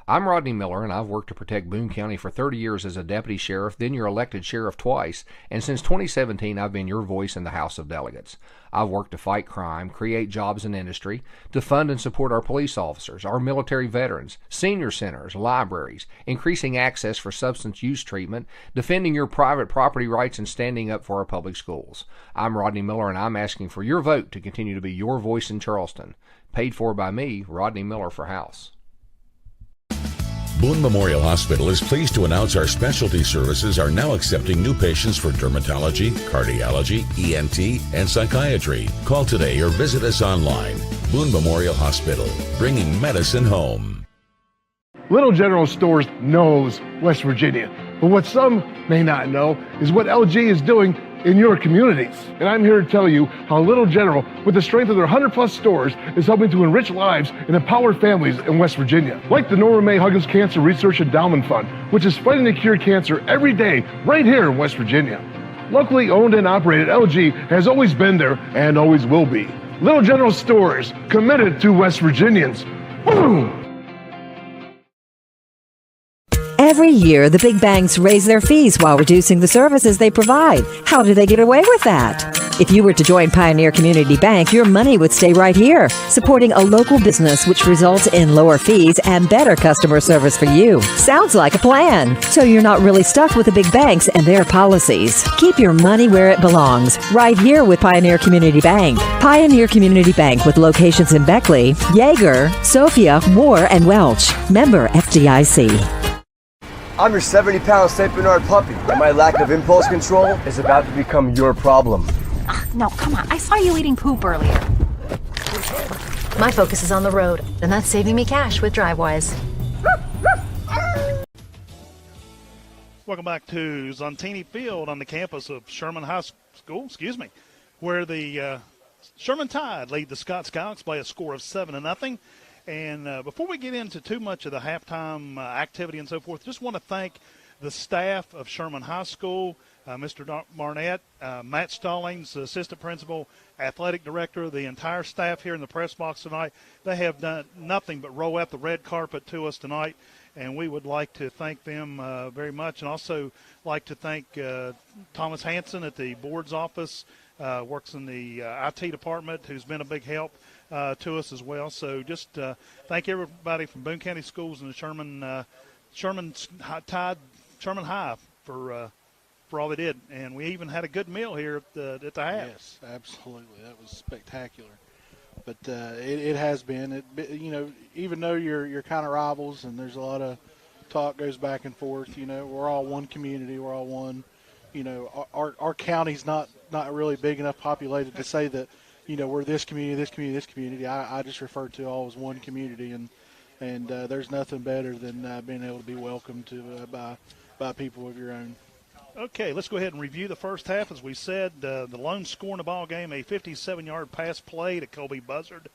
I'm Rodney Miller, and I've worked to protect Boone County for 30 years as a deputy sheriff, then your elected sheriff twice, and since 2017 I've been your voice in the House of Delegates. I've worked to fight crime, create jobs in industry, to fund and support our police officers, our military veterans, senior centers, libraries, increasing access for substance use treatment, defending your private property rights, and standing up for our public schools. I'm Rodney Miller, and I'm asking for your vote to continue to be your voice in Charleston. Paid for by me, Rodney Miller for House. Boone Memorial Hospital is pleased to announce our specialty services are now accepting new patients for dermatology, cardiology, ENT, and psychiatry. Call today or visit us online. Boone Memorial Hospital, bringing medicine home. Little General Stores knows West Virginia. But what some may not know is what LG is doing in your communities. And I'm here to tell you how Little General, with the strength of their 100-plus stores, is helping to enrich lives and empower families in West Virginia. Like the Norma May Huggins Cancer Research Endowment Fund, which is fighting to cure cancer every day right here in West Virginia. Locally owned and operated, LG has always been there and always will be. Little General Stores, committed to West Virginians. Boom! Every year, the big banks raise their fees while reducing the services they provide. How do they get away with that? If you were to join Pioneer Community Bank, your money would stay right here, supporting a local business, which results in lower fees and better customer service for you. Sounds like a plan. So you're not really stuck with the big banks and their policies. Keep your money where it belongs, right here with Pioneer Community Bank. Pioneer Community Bank, with locations in Beckley, Yeager, Sophia, Moore, and Welch. Member FDIC. I'm your 70-pound St. Bernard puppy, and my lack of impulse control is about to become your problem. No, come on. I saw you eating poop earlier. My focus is on the road, and that's saving me cash with DriveWise. Welcome back to Zontini Field on the campus of Sherman High School, where the Sherman Tide lead the Scott Skyhawks by a score of 7-0. And before we get into too much of the halftime activity and so forth, just want to thank the staff of Sherman High School, Mr. Barnett, Matt Stallings, the assistant principal, athletic director, the entire staff here in the press box tonight. They have done nothing but roll out the red carpet to us tonight, and we would like to thank them very much, and also like to thank Thomas Hanson at the board's office, works in the IT department, who's been a big help to us as well. So just thank everybody from Boone County Schools and the Sherman High for all they did. And we even had a good meal here at the half. Yes, absolutely. That was spectacular. But it has been. Even though you're kind of rivals and there's a lot of talk goes back and forth, we're all one community. We're all one. Our county's not really big enough populated to say that, we're this community, this community, this community. I just refer to all as one community, and there's nothing better than being able to be welcomed to by people of your own. Okay, let's go ahead and review the first half. As we said, the lone score in the ball game, a 57-yard pass play to Colby Buzzard.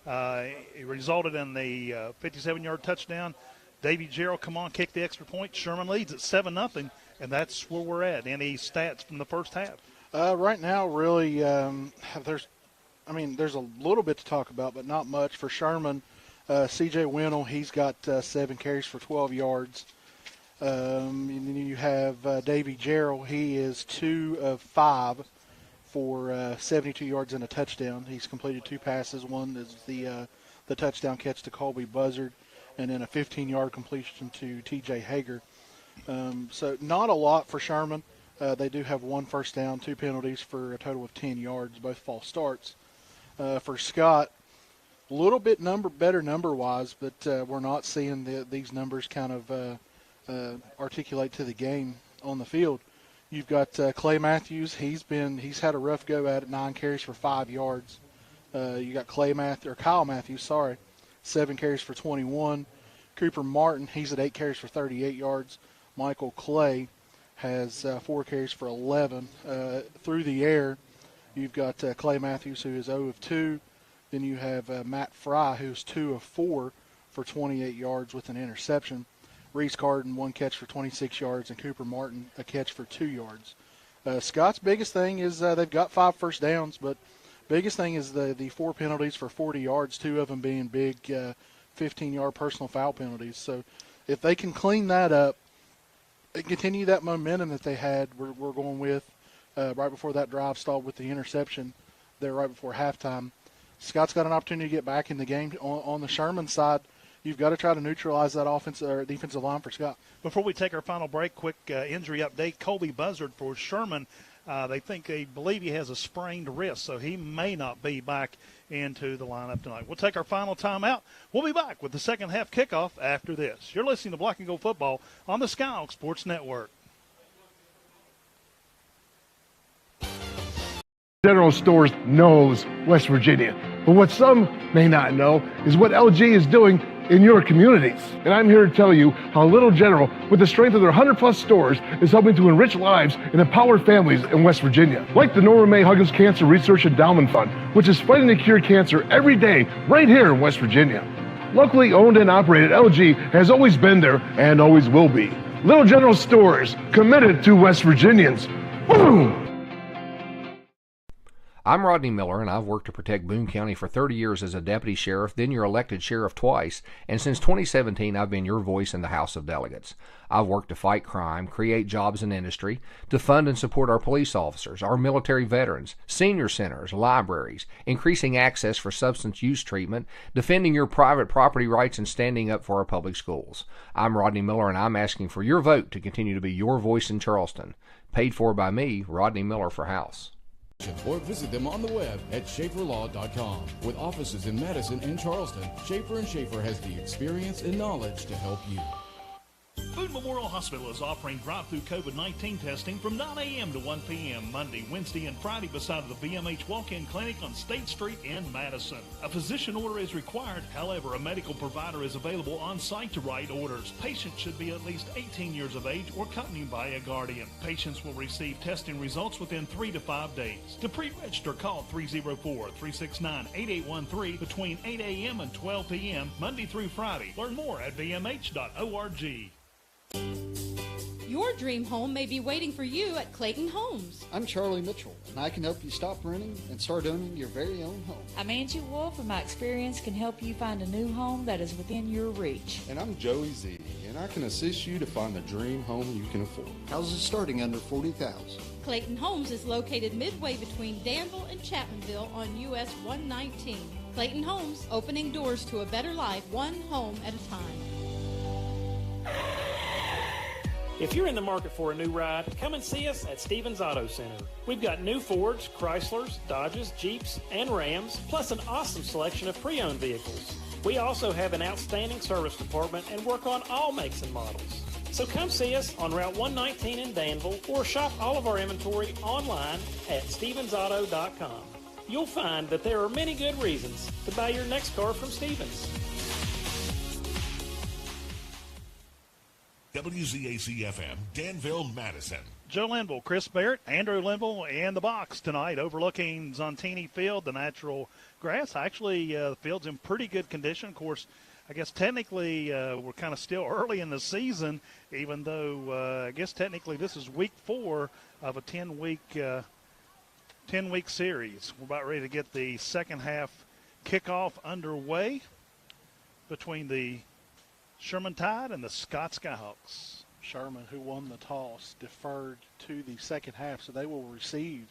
It resulted in the 57-yard touchdown. Davey Gerald, kick the extra point. Sherman leads at 7-0, and that's where we're at. Any stats from the first half? Right now, really, there's a little bit to talk about, but not much. For Sherman, C.J. Winnell, he's got 7 carries for 12 yards. And then you have Davey Gerald. He is 2 of 5 for 72 yards and a touchdown. He's completed 2 passes. One is the touchdown catch to Colby Buzzard, and then a 15-yard completion to T.J. Hager. So not a lot for Sherman. They do have 1 first down, 2 penalties for a total of 10 yards, both false starts. For Scott, a little bit better number-wise, but we're not seeing these numbers kind of articulate to the game on the field. You've got Clay Matthews. He's had a rough go at it, 9 carries for 5 yards. You got Kyle Matthews, 7 carries for 21. Cooper Martin, he's at 8 carries for 38 yards. Michael Clay has 4 carries for 11. Through the air, you've got Clay Matthews, who is 0 of 2. Then you have Matt Fry, who's 2 of 4 for 28 yards with an interception. Reese Carden, 1 catch for 26 yards, and Cooper Martin, a catch for 2 yards. Scott's biggest thing is they've got 5 first downs, but biggest thing is the 4 penalties for 40 yards, 2 of them being big 15-yard personal foul penalties. So if they can clean that up and continue that momentum that they had, we're going with right before that drive stalled with the interception there right before halftime. Scott's got an opportunity to get back in the game. On the Sherman side, you've got to try to neutralize that offensive or defensive line for Scott. Before we take our final break, quick injury update. Colby Buzzard for Sherman, they believe he has a sprained wrist, so he may not be back into the lineup tonight. We'll take our final timeout. We'll be back with the second half kickoff after this. You're listening to Black and Gold Football on the Skyhawks Sports Network. General Stores knows West Virginia. But what some may not know is what LG is doing in your communities. And I'm here to tell you how Little General, with the strength of their 100-plus stores, is helping to enrich lives and empower families in West Virginia. Like the Norma May Huggins Cancer Research Endowment Fund, which is fighting to cure cancer every day right here in West Virginia. Locally owned and operated, LG has always been there and always will be. Little General Stores, committed to West Virginians. Boom! I'm Rodney Miller, and I've worked to protect Boone County for 30 years as a deputy sheriff, then your elected sheriff twice, and since 2017 I've been your voice in the House of Delegates. I've worked to fight crime, create jobs in industry, to fund and support our police officers, our military veterans, senior centers, libraries, increasing access for substance use treatment, defending your private property rights, and standing up for our public schools. I'm Rodney Miller, and I'm asking for your vote to continue to be your voice in Charleston. Paid for by me, Rodney Miller for House. Or visit them on the web at SchaeferLaw.com. With offices in Madison and Charleston, Schaefer & Schaefer has the experience and knowledge to help you. BOONE Memorial Hospital is offering drive-through COVID-19 testing from 9 a.m. to 1 p.m. Monday, Wednesday, and Friday beside the BMH Walk-In Clinic on State Street in Madison. A physician order is required. However, a medical provider is available on site to write orders. Patients should be at least 18 years of age or accompanied by a guardian. Patients will receive testing results within 3 to 5 days. To pre-register, call 304-369-8813 between 8 a.m. and 12 p.m. Monday through Friday. Learn more at bmh.org. Your dream home may be waiting for you at Clayton Homes. I'm Charlie Mitchell, and I can help you stop renting and start owning your very own home. I'm Angie Wolf, and my experience can help you find a new home that is within your reach. And I'm Joey Z, and I can assist you to find the dream home you can afford. Houses starting under $40,000. Clayton Homes is located midway between Danville and Chapmanville on US 119. Clayton Homes, opening doors to a better life, one home at a time. If you're in the market for a new ride, come and see us at Stevens Auto Center. We've got new Fords, Chryslers, Dodges, Jeeps, and Rams, plus an awesome selection of pre-owned vehicles. We also have an outstanding service department and work on all makes and models. So come see us on Route 119 in Danville or shop all of our inventory online at stevensauto.com. You'll find that there are many good reasons to buy your next car from Stevens. WZAC-FM, Danville, Madison. Joe Linville, Chris Barrett, Andrew Linville in the box tonight overlooking Zontini Field, the natural grass. Actually, the field's in pretty good condition. Of course, I guess technically we're kind of still early in the season, even though I guess technically this is week 4 of a 10-week series. We're about ready to get the second half kickoff underway between the Sherman Tide and the Scott Skyhawks. Sherman, who won the toss, deferred to the second half, so they will receive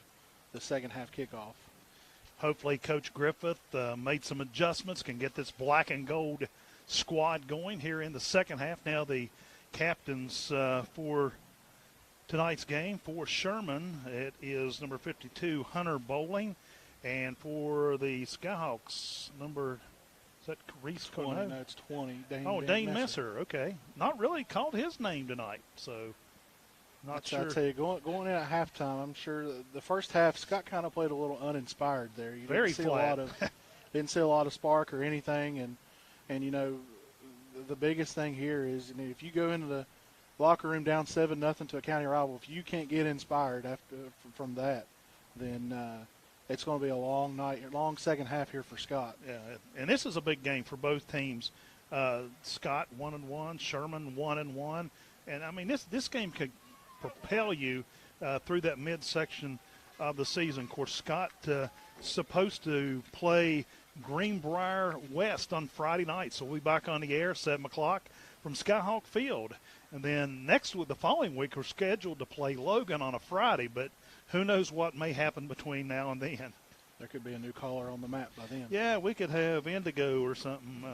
the second half kickoff. Hopefully Coach Griffith made some adjustments, can get this black and gold squad going here in the second half. Now the captains for tonight's game for Sherman, it is number 52, Hunter Bowling, and for the Skyhawks, is that Reese 20? No, it's 20. Dane Messer. Okay. Not really called his name tonight, so not sure. I tell you, going in at halftime, I'm sure the first half, Scott kind of played a little uninspired there. You Very flat. Didn't see a lot of spark or anything, and you know, the biggest thing here is, you know, if you go into the locker room down 7-0 to a county rival, if you can't get inspired from that, then it's going to be a long night, long second half here for Scott. Yeah, and this is a big game for both teams. Scott 1-1, Sherman 1-1, and I mean this game could propel you through that midsection of the season. Of course, Scott supposed to play Greenbrier West on Friday night, so we'll be back on the air 7 o'clock from Skyhawk Field, and then the following week we're scheduled to play Logan on a Friday, but who knows what may happen between now and then. There could be a new caller on the map by then. Yeah, we could have Indigo or something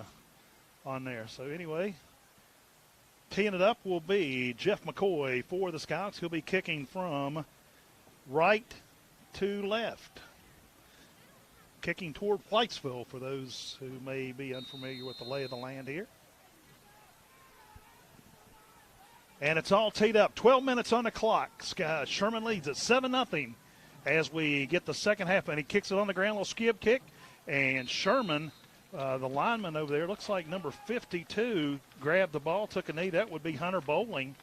on there. So anyway, teeing it up will be Jeff McCoy for the Scouts. He'll be kicking from right to left. Kicking toward Whitesville for those who may be unfamiliar with the lay of the land here. And it's all teed up. 12 minutes on the clock. Sherman leads at 7-0 as we get the second half. And he kicks it on the ground, little skib kick. And Sherman The lineman over there, looks like number 52, grabbed the ball, took a knee. That would be Hunter Bowling.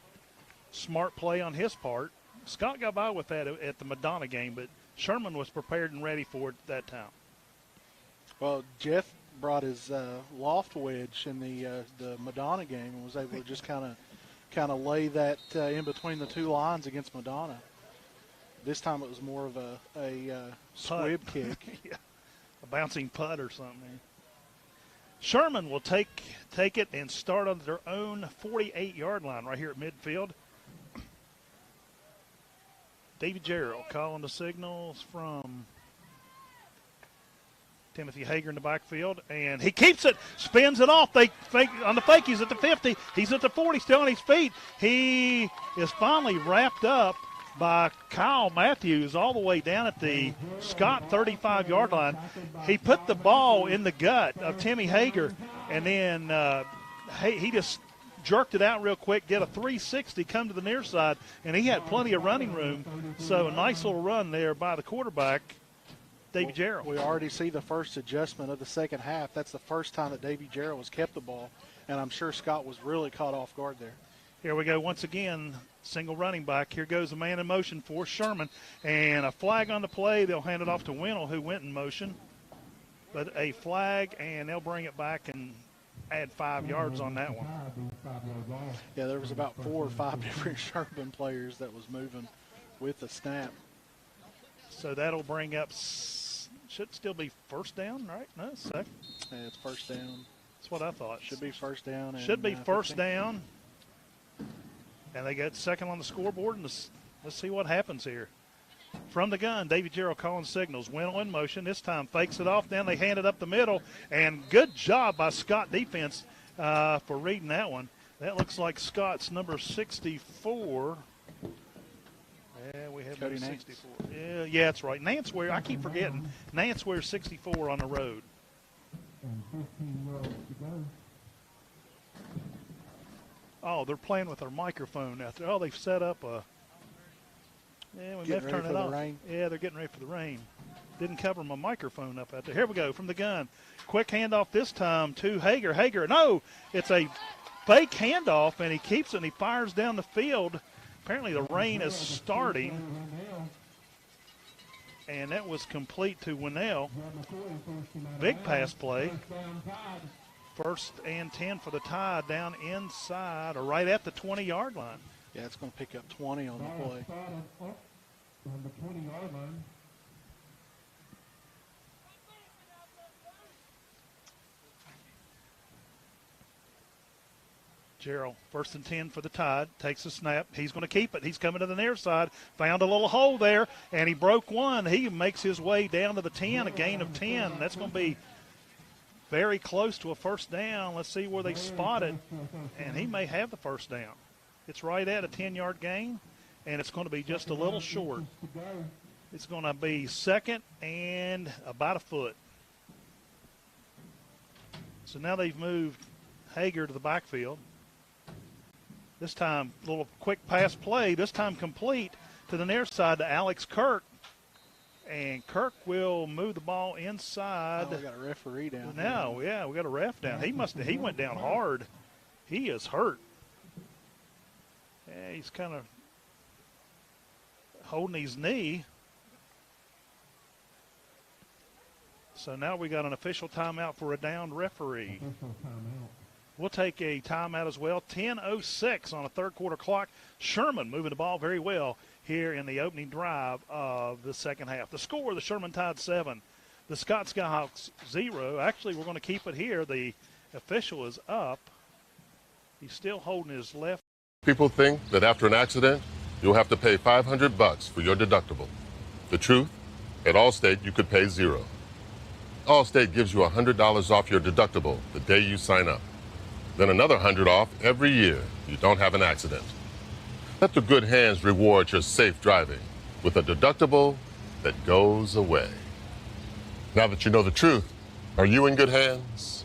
Smart play on his part. Scott got by with that at the Madonna game, but Sherman was prepared and ready for it that time. Well, Jeff brought his loft wedge in the Madonna game and was able to just kind of lay that in between the two lines against Madonna. This time it was more of a squib kick. Yeah, a bouncing putt or something. Sherman will take it and start on their own 48-yard line right here at midfield. Davy Gerald calling the signals from Timothy Hager in the backfield, and he keeps it, spins it off. They fake on the fake. He's at the 50. He's at the 40, still on his feet. He is finally wrapped up by Kyle Matthews all the way down at the Scott 35-yard line. He put the ball in the gut of Timmy Hager, and then he just jerked it out real quick, get a 360, come to the near side, and he had plenty of running room. So a nice little run there by the quarterback, Davy Gerald. We already see the first adjustment of the second half. That's the first time that Davy Gerald has kept the ball, and I'm sure Scott was really caught off guard there. Here we go once again, single running back. Here goes a man in motion for Sherman, and a flag on the play. They'll hand it off to Winnell, who went in motion. But a flag, and they'll bring it back and add 5 yards on that one. Yeah, there was about 4 or 5 different Sherman players that was moving with the snap. So that'll bring up, should still be first down, right? No, second. Yeah, it's first down. That's what I thought. Should be first down. And, should be first 15. down. And they got second on the scoreboard, and let's see what happens here. From the gun, Davy Gerald calling signals. Winnell in motion. This time fakes it off. Then they hand it up the middle. And good job by Scott defense for reading that one. That looks like Scott's number 64. Yeah, we have number 64. Yeah, that's right. Nance Ware, I keep forgetting. Nance wears 64 on the road. Oh, they're playing with their microphone out there. Oh, they've set up a. Yeah, we may have to turn it off. Yeah, they're getting ready for the rain. Didn't cover my microphone up out there. Here we go from the gun. Quick handoff this time to Hager. Hager, no, it's a fake handoff, and he keeps it, and he fires down the field. Apparently the rain is starting. And that was complete to Winnell. Big pass play. 1st and 10 for the Tide down inside or right at the 20-yard line. Yeah, it's going to pick up 20 on the play. Gerald, 1st and 10 for the Tide, takes a snap. He's going to keep it. He's coming to the near side, found a little hole there, and he broke one. He makes his way down to the 10, a gain of 10. That's going to be very close to a first down. Let's see where they spot it, and he may have the first down. It's right at a 10-yard gain, and it's going to be just a little short. It's going to be 2nd and about a foot. So now they've moved Hager to the backfield. This time, a little quick pass play, this time complete to the near side to Alex Kirk. And Kirk will move the ball inside. Oh, we got a referee down. Now, yeah, we got a ref down. He went down hard. He is hurt. Yeah, he's kind of holding his knee. So now we got an official timeout for a downed referee. We'll take a timeout as well. 10:06 on a third quarter clock. Sherman moving the ball very well here in the opening drive of the second half. The score, the Sherman Tide 7, the Scott Skyhawks 0. Actually, we're going to keep it here. The official is up. He's still holding his left. People think that after an accident, you'll have to pay $500 for your deductible. The truth, at Allstate, you could pay $0. Allstate gives you $100 off your deductible the day you sign up. Then another $100 off every year you don't have an accident. Let the good hands reward your safe driving with a deductible that goes away. Now that you know the truth, are you in good hands?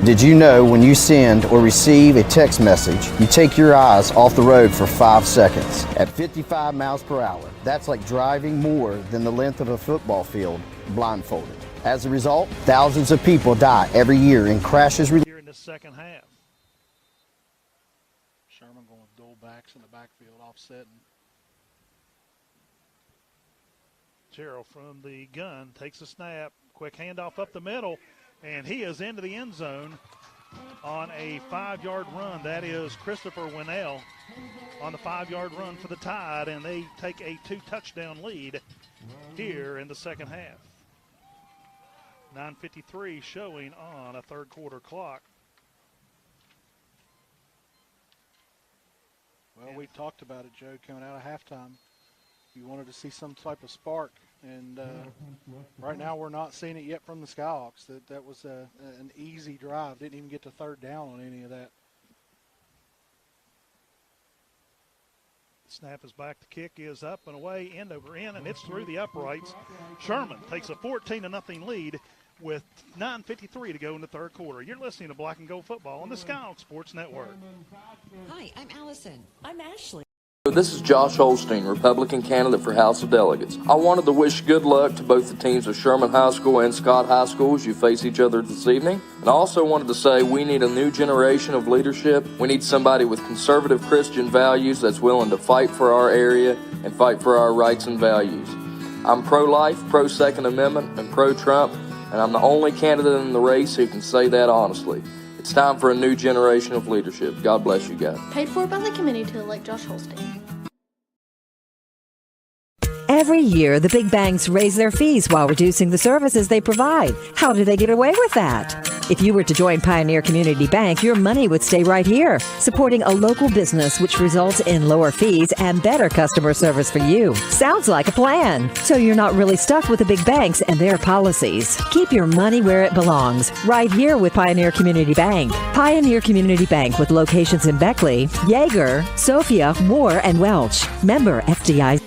Did you know when you send or receive a text message, you take your eyes off the road for 5 seconds at 55 miles per hour? That's like driving more than the length of a football field blindfolded. As a result, thousands of people die every year in crashes. Here in the second half. Sherman going with dual backs in the backfield, offsetting. Gerald from the gun takes a snap, quick handoff up the middle, and he is into the end zone on a 5-yard run. That is Christopher Winnell on the 5-yard run for the Tide, and they take a 2-touchdown lead here in the second half. 9:53 showing on a third quarter clock. Well, we talked about it, Joe, coming out of halftime. You wanted to see some type of spark, and right now we're not seeing it yet from the Skyhawks. That was an easy drive. Didn't even get to third down on any of that. Snap is back. The kick is up and away, end over end, and it's through the uprights. Sherman takes a 14-0 lead with 9:53 to go in the third quarter. You're listening to Black and Gold Football on the Skyhawks Sports Network. Hi, I'm Allison. I'm Ashley. This is Josh Holstein, Republican candidate for House of Delegates. I wanted to wish good luck to both the teams of Sherman High School and Scott High School as you face each other this evening. And I also wanted to say we need a new generation of leadership. We need somebody with conservative Christian values that's willing to fight for our area and fight for our rights and values. I'm pro-life, pro-Second Amendment, and pro-Trump, and I'm the only candidate in the race who can say that honestly. It's time for a new generation of leadership. God bless you guys. Paid for by the committee to elect Josh Holstein. Every year, the big banks raise their fees while reducing the services they provide. How do they get away with that? If you were to join Pioneer Community Bank, your money would stay right here, supporting a local business, which results in lower fees and better customer service for you. Sounds like a plan. So you're not really stuck with the big banks and their policies. Keep your money where it belongs, right here with Pioneer Community Bank. Pioneer Community Bank with locations in Beckley, Yeager, Sophia, Moore, and Welch. Member FDIC.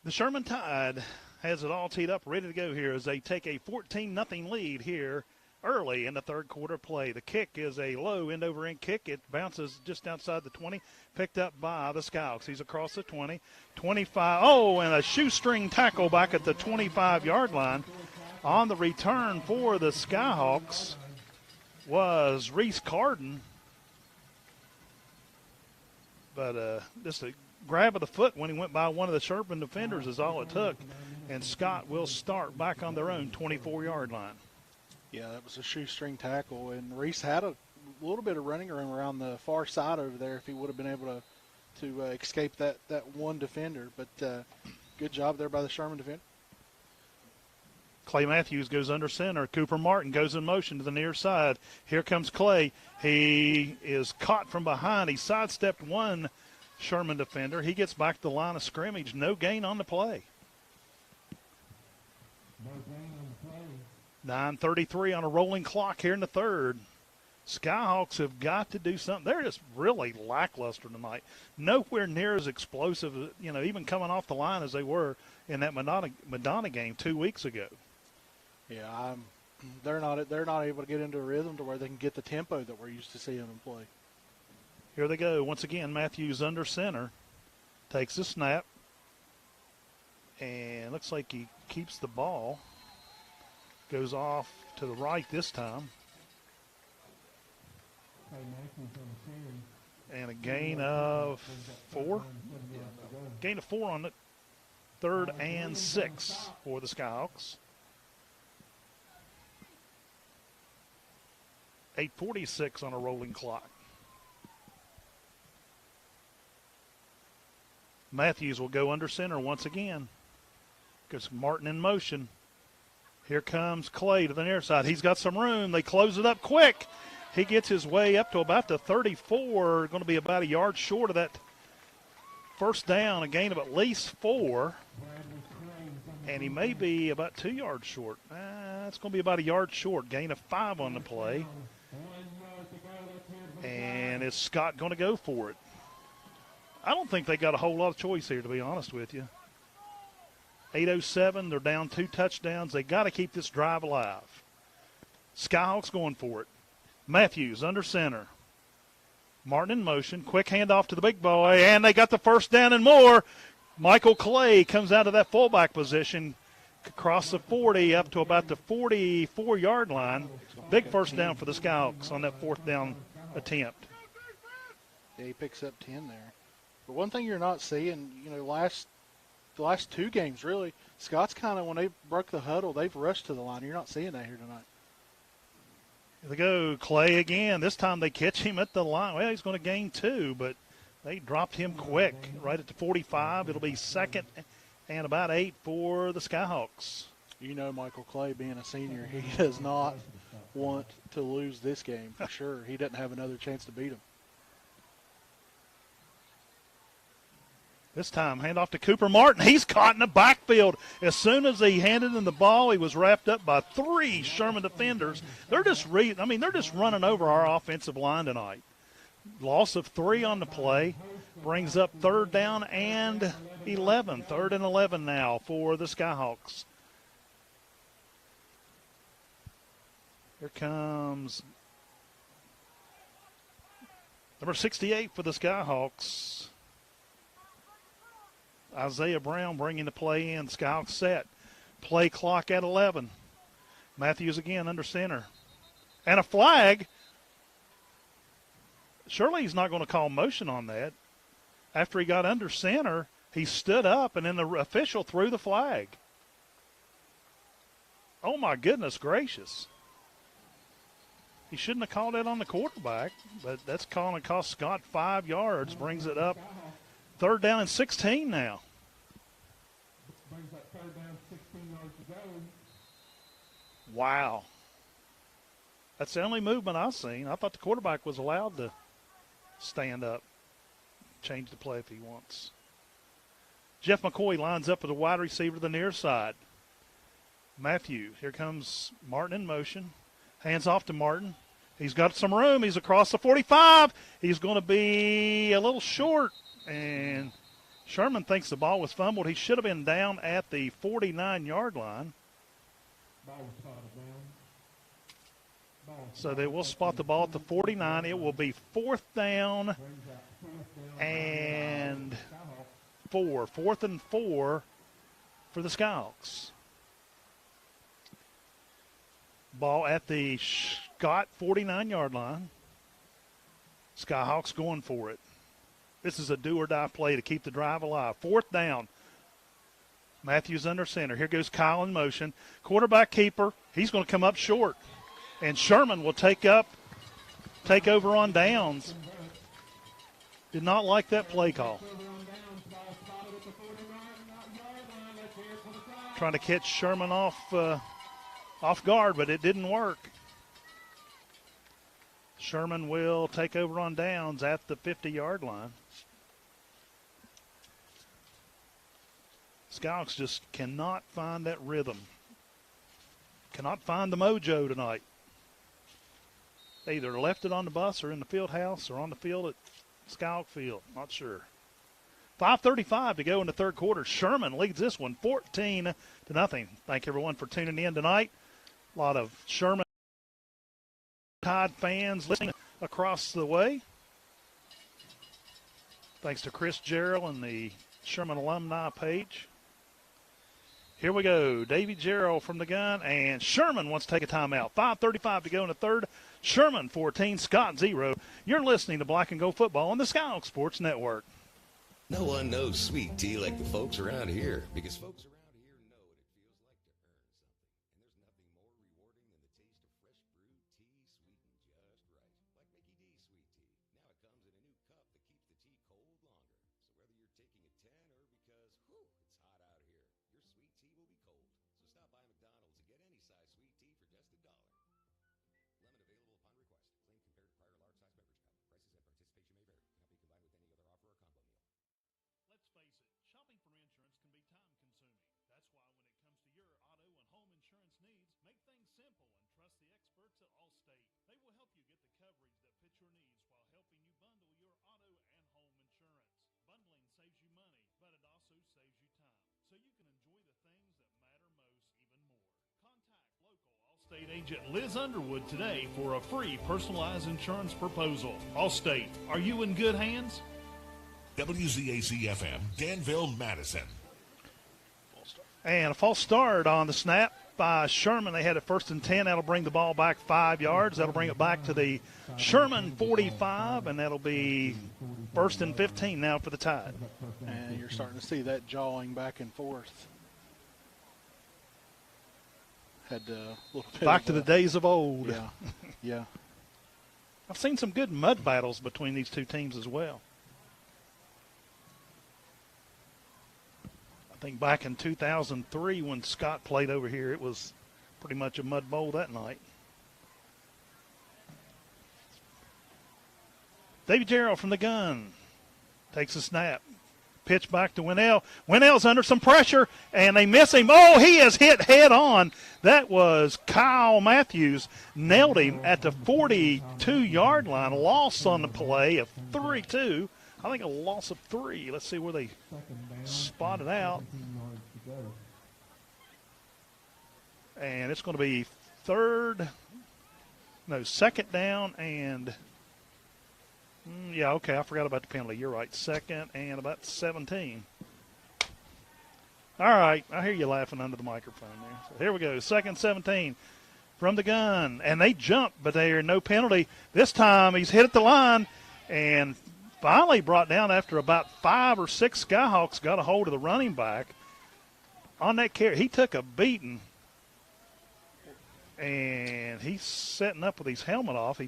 The Sherman Tide has it all teed up, ready to go here as they take a 14-0 lead here early in the third quarter play. The kick is a low end-over-end kick. It bounces just outside the 20, picked up by the Skyhawks. He's across the 20, 25. Oh, and a shoestring tackle back at the 25-yard line. On the return for the Skyhawks was Reese Carden. But just a grab of the foot when he went by one of the Sherman defenders is all it took. And Scott will start back on their own 24-yard line. Yeah, that was a shoestring tackle. And Reese had a little bit of running room around the far side over there if he would have been able to escape that one defender. But good job there by the Sherman defender. Clay Matthews goes under center. Cooper Martin goes in motion to the near side. Here comes Clay. He is caught from behind. He sidestepped one Sherman defender. He gets back to the line of scrimmage. No gain on the play. 9:33 on a rolling clock here in the third. Skyhawks have got to do something. They're just really lackluster tonight. Nowhere near as explosive, even coming off the line as they were in that Madonna game 2 weeks ago. Yeah, they're not able to get into a rhythm to where they can get the tempo that we're used to seeing them play. Here they go. Once again, Matthews under center. Takes the snap. And looks like he keeps the ball. Goes off to the right this time. And a gain of 4. Gain of 4 on it. 3rd and 6 for the Skyhawks. 8:46 on a rolling clock. Matthews will go under center once again. Gets Martin in motion. Here comes Clay to the near side. He's got some room. They close it up quick. He gets his way up to about the 34. Going to be about a yard short of that first down. A gain of at least 4. And he may be about 2 yards short. It's going to be about a yard short. Gain of 5 on the play. And is Scott going to go for it? I don't think they got a whole lot of choice here, to be honest with you. 8:07, they're down 2 touchdowns. They got to keep this drive alive. Skyhawks going for it. Matthews under center. Martin in motion. Quick handoff to the big boy, and they got the first down and more. Michael Clay comes out of that fullback position, across the 40 up to about the 44-yard line. Big first down for the Skyhawks on that fourth down attempt. Yeah, he picks up 10 there. But one thing you're not seeing, the last two games really, Scott's kind of, when they broke the huddle, they've rushed to the line. You're not seeing that here tonight. Here they go, Clay again. This time they catch him at the line. Well, he's going to gain 2, but they dropped him quick right at the 45. It'll be second and about 8 for the Skyhawks. Michael Clay being a senior, he does not want to lose this game for sure. He doesn't have another chance to beat him. This time, handoff to Cooper Martin. He's caught in the backfield. As soon as he handed him the ball, he was wrapped up by 3 Sherman defenders. They're just running over our offensive line tonight. Loss of 3 on the play brings up third down and 11. Third and 11 now for the Skyhawks. Here comes number 68 for the Skyhawks. Isaiah Brown bringing the play in. Skyhawks set. Play clock at 11. Matthews again under center. And a flag. Surely he's not going to call motion on that. After he got under center, he stood up, and then the official threw the flag. Oh, my goodness gracious. He shouldn't have called that on the quarterback, but that's going to cost Scott 5 yards, brings it up. Third down and 16 now. Brings that third down, 16 yards to go. Wow. That's the only movement I've seen. I thought the quarterback was allowed to stand up, change the play if he wants. Jeff McCoy lines up as a wide receiver to the near side. Matthew, here comes Martin in motion. Hands off to Martin. He's got some room. He's across the 45. He's going to be a little short. And Sherman thinks the ball was fumbled. He should have been down at the 49-yard line. So they will spot the ball at the 49. It will be fourth down and 4. 4th and 4 for the Skyhawks. Ball at the Scott 49-yard line. Skyhawks going for it. This is a do-or-die play to keep the drive alive. Fourth down. Matthews under center. Here goes Kyle in motion. Quarterback keeper. He's going to come up short. And Sherman will take over on downs. Did not like that play call. Trying to catch Sherman off guard, but it didn't work. Sherman will take over on downs at the 50-yard line. Skyhawks just cannot find that rhythm. Cannot find the mojo tonight. They either left it on the bus or in the field house or on the field at Skyhawk Field. Not sure. 5:35 to go in the third quarter. Sherman leads this one 14-0. Thank everyone for tuning in tonight. A lot of Sherman Tide fans listening across the way. Thanks to Chris Jarrell and the Sherman alumni page. Here we go. Davey Jarrell from the gun, and Sherman wants to take a timeout. 5:35 to go in the third. Sherman 14, Scott 0. You're listening to Black and Gold Football on the Skyhawk Sports Network. No one knows sweet tea like the folks around here, because folks around here know what it feels like to earn something. And there's nothing more rewarding than the taste of fresh brewed tea sweetened just right. Like Mickey D's sweet tea. Now it comes in a new cup that keeps the tea cold longer. So whether you're taking a 10 or because, it's hot out here, your sweet tea will be cold. So stop by McDonald's and get any size sweet tea for just $1. Lemon available upon request. Clean compared to prior large size beverage cup. Prices and participation may vary. Cannot be combined with any other offer or combo meal. Let's face it, shopping for insurance can be time-consuming. That's why when it comes to your auto and home insurance needs, make things simple and trust the experts at Allstate. They will help you get the coverage that fits your needs while helping you bundle your auto and home insurance. Bundling saves you money, but it also saves you time, so you can enjoy the things that matter most even more. Contact local Allstate Allstate agent Liz Underwood today for a free personalized insurance proposal. Allstate, are you in good hands? WZAC-FM, Danville, Madison. And a false start on the snap by Sherman. They had a 1st and 10. That'll bring the ball back 5 yards. That'll bring it back to the Sherman 45, and that'll be 1st and 15 now for the Tide. And you're starting to see that jawing back and forth. Had a little bit back to the days of old. Yeah, yeah. I've seen some good mud battles between these two teams as well. I think back in 2003 when Scott played over here, it was pretty much a mud bowl that night. Davy Gerald from the gun takes a snap. Pitch back to Winnell. Winnell's under some pressure, and they miss him. Oh, he is hit head on. That was Kyle Matthews. Nailed him at the 42-yard line. A loss on the play of 3-2. I think a loss of 3. Let's see where they spotted out. And it's going to be second down and yeah, okay, I forgot about the penalty. You're right. 2nd and about 17. All right, I hear you laughing under the microphone there. So here we go. 2nd 17 from the gun. And they jump, but there are no penalty. This time he's hit at the line and finally brought down after about 5 or 6 Skyhawks got a hold of the running back on that carry. He took a beating, and he's setting up with his helmet off.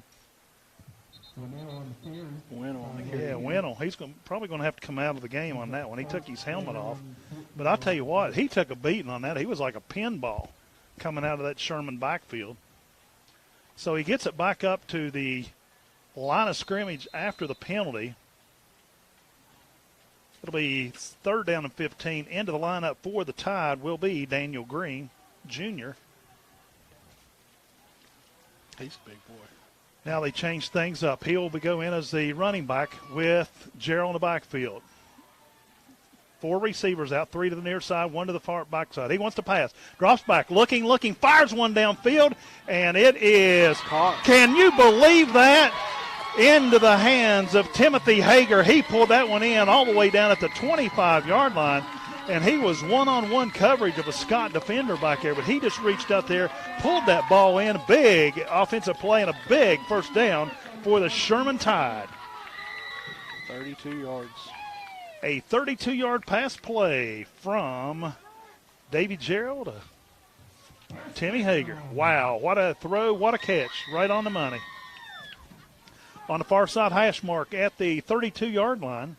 Winnell. He's probably going to have to come out of the game on that one. He took his helmet off. But I'll tell you what, he took a beating on that. He was like a pinball coming out of that Sherman backfield. So he gets it back up to the line of scrimmage after the penalty. It'll be 3rd down and 15. Into the lineup for the Tide will be Daniel Green, Jr. He's a big boy. Now they change things up. He'll go in as the running back with Gerald in the backfield. 4 receivers out, 3 to the near side, 1 to the far backside. He wants to pass. Drops back, looking, fires one downfield, and it is caught. Can you believe that? Into the hands of Timothy Hager. He pulled that one in all the way down at the 25-yard line, and he was one-on-one coverage of a Scott defender back there, but he just reached out there, pulled that ball in. Big offensive play and a big first down for the Sherman Tide. 32 yards. A 32-yard pass play from Davy Gerald to Timmy Hager. Wow, what a throw, what a catch, right on the money. On the far side hash mark at the 32-yard line,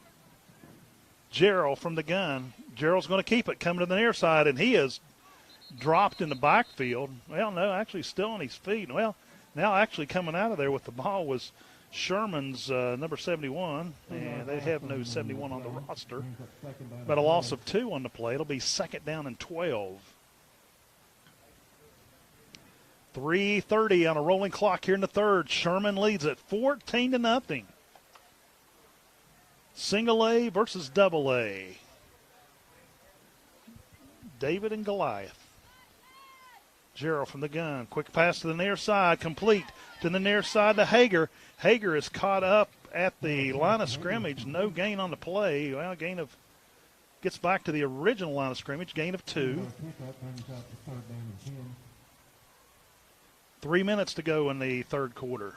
Gerald from the gun. Gerald's going to keep it, coming to the near side, and he is dropped in the backfield. Well, no, actually still on his feet. Well, now actually coming out of there with the ball was Sherman's number 71, and they have no 71 on the roster. But a loss of 2 on the play. It'll be 2nd down and 12. 3:30 on a rolling clock here in the 3rd. Sherman leads at 14-0. Single A versus double A. David and Goliath. Gerald from the gun. Quick pass to the near side. Complete to the near side to Hager. Hager is caught up at the line of scrimmage. No gain on the play. Well, gets back to the original line of scrimmage. Gain of 2. 3 minutes to go in the 3rd quarter.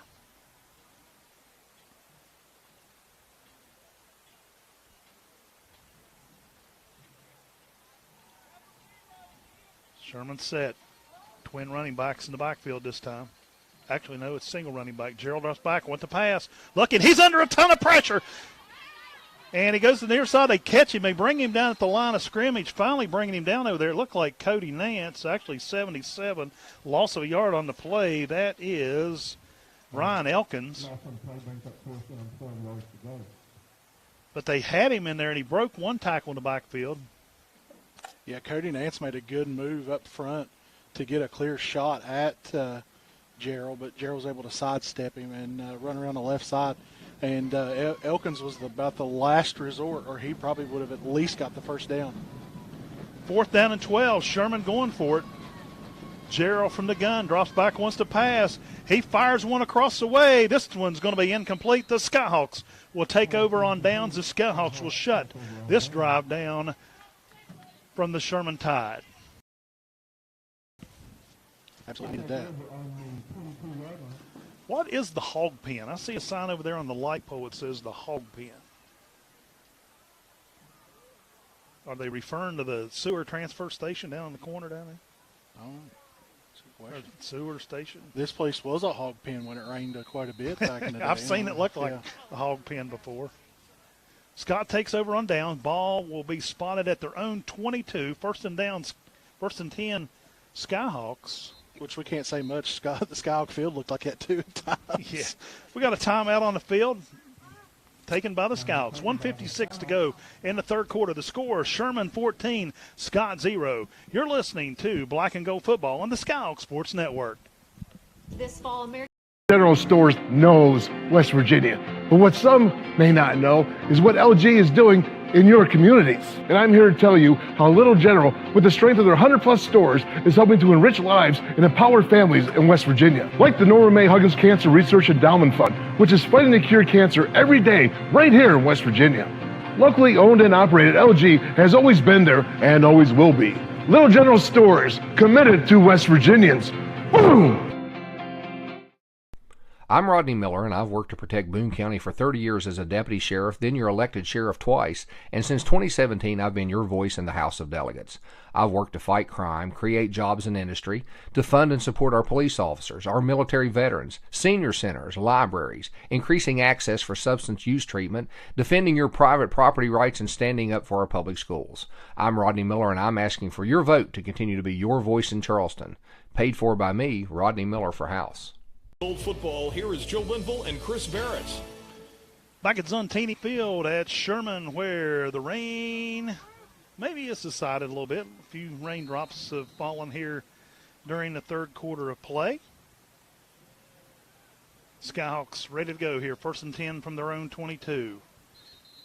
Sherman set. Twin running backs in the backfield this time. Actually, no, it's single running back. Gerald drops back, went to pass. Looking, he's under a ton of pressure. And he goes to the near side. They catch him. They bring him down at the line of scrimmage, finally bringing him down over there. It looked like Cody Nance, actually 77. Loss of a yard on the play. That is Ryan Elkins. But they had him in there, and he broke one tackle in the backfield. Yeah, Cody Nance made a good move up front to get a clear shot at Gerald, but Gerald was able to sidestep him and run around the left side. And Elkins was about the last resort, or he probably would have at least got the first down. 4th down and 12. Sherman going for it. Gerald from the gun drops back, wants to pass. He fires one across the way. This one's going to be incomplete. The Skyhawks will take over on downs. The Skyhawks will shut this drive down from the Sherman Tide. Absolutely needed that. What is the hog pen? I see a sign over there on the light pole that says the hog pen. Are they referring to the sewer transfer station down in the corner down there? Oh, or sewer station? This place was a hog pen when it rained quite a bit back in the day. I've seen it look like a hog pen before. Scott takes over on down. Ball will be spotted at their own 22. First and 10, Skyhawks. Which we can't say much. The Skyhawk field looked like that 2 times. Yeah. We got a timeout on the field taken by the Skyhawks. 1:56 to go in the third quarter. The score, Sherman 14, Scott 0. You're listening to Black and Gold Football on the Skyhawk Sports Network. This fall, American General Stores knows West Virginia. But what some may not know is what LG is doing in your communities. And I'm here to tell you how Little General, with the strength of their 100-plus stores, is helping to enrich lives and empower families in West Virginia. Like the Norma May Huggins Cancer Research Endowment Fund, which is fighting to cure cancer every day right here in West Virginia. Locally owned and operated, LG has always been there and always will be. Little General Stores, committed to West Virginians. Boom! I'm Rodney Miller, and I've worked to protect Boone County for 30 years as a deputy sheriff, then your elected sheriff twice, and since 2017 I've been your voice in the House of Delegates. I've worked to fight crime, create jobs in industry, to fund and support our police officers, our military veterans, senior centers, libraries, increasing access for substance use treatment, defending your private property rights, and standing up for our public schools. I'm Rodney Miller, and I'm asking for your vote to continue to be your voice in Charleston. Paid for by me, Rodney Miller for House. Old football, here is Joe Linville and Chris Barrett. Back at Zuntini Field at Sherman, where the rain maybe has subsided a little bit. A few raindrops have fallen here during the third quarter of play. Skyhawks ready to go here. First and 10 from their own 22.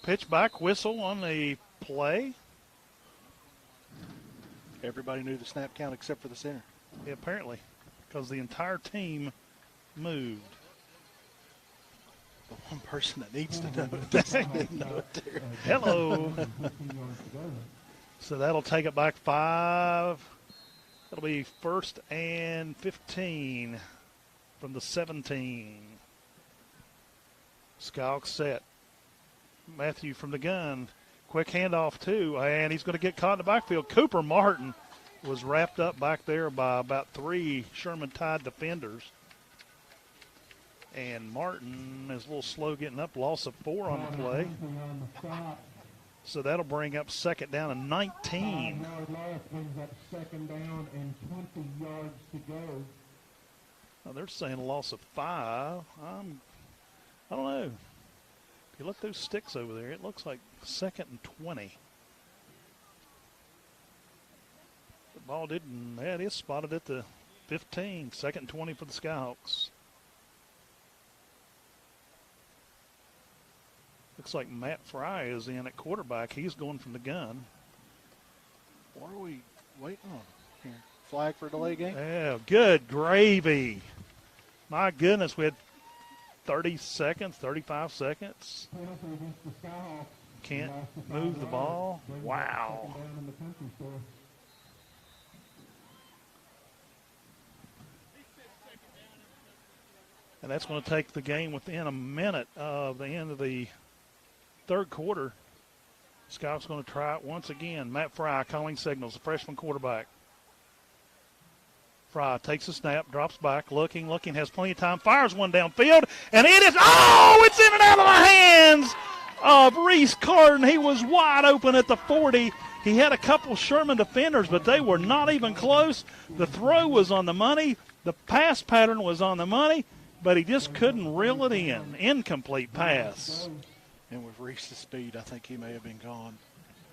Pitch back, whistle on the play. Everybody knew the snap count except for the center. Yeah, apparently, because the entire team moved. The one person that needs to know it doesn't know it there. Hello. So that'll take it back 5. That'll be first and 15 from the 17. Skyhawks set. Matthew from the gun. Quick handoff too, and he's going to get caught in the backfield. Cooper Martin was wrapped up back there by about 3 Sherman Tide defenders. And Martin is a little slow getting up. Loss of 4 on the play. So that'll bring up second down and 19. Second down and 20 yards to go. Well, they're saying a loss of 5. I don't know. If you look at those sticks over there, it looks like second and 20. The ball didn't. Yeah, it is spotted at the 15. Second and 20 for the Skyhawks. Looks like Matt Fry is in at quarterback. He's going from the gun. What are we waiting on here? Flag for a delay game? Yeah, good gravy. My goodness, we had 30 seconds, 35 seconds. Can't move the ball. Wow. And that's going to take the game within a minute of the end of the third quarter. Scott's going to try it once again. Matt Fry calling signals, the freshman quarterback. Fry takes a snap, drops back, looking, has plenty of time, fires one downfield, and it is, it's in and out of the hands of Reese Carden. He was wide open at the 40. He had a couple Sherman defenders, but they were not even close. The throw was on the money. The pass pattern was on the money, but he just couldn't reel it in. Incomplete pass. And with Reese's speed, I think he may have been gone.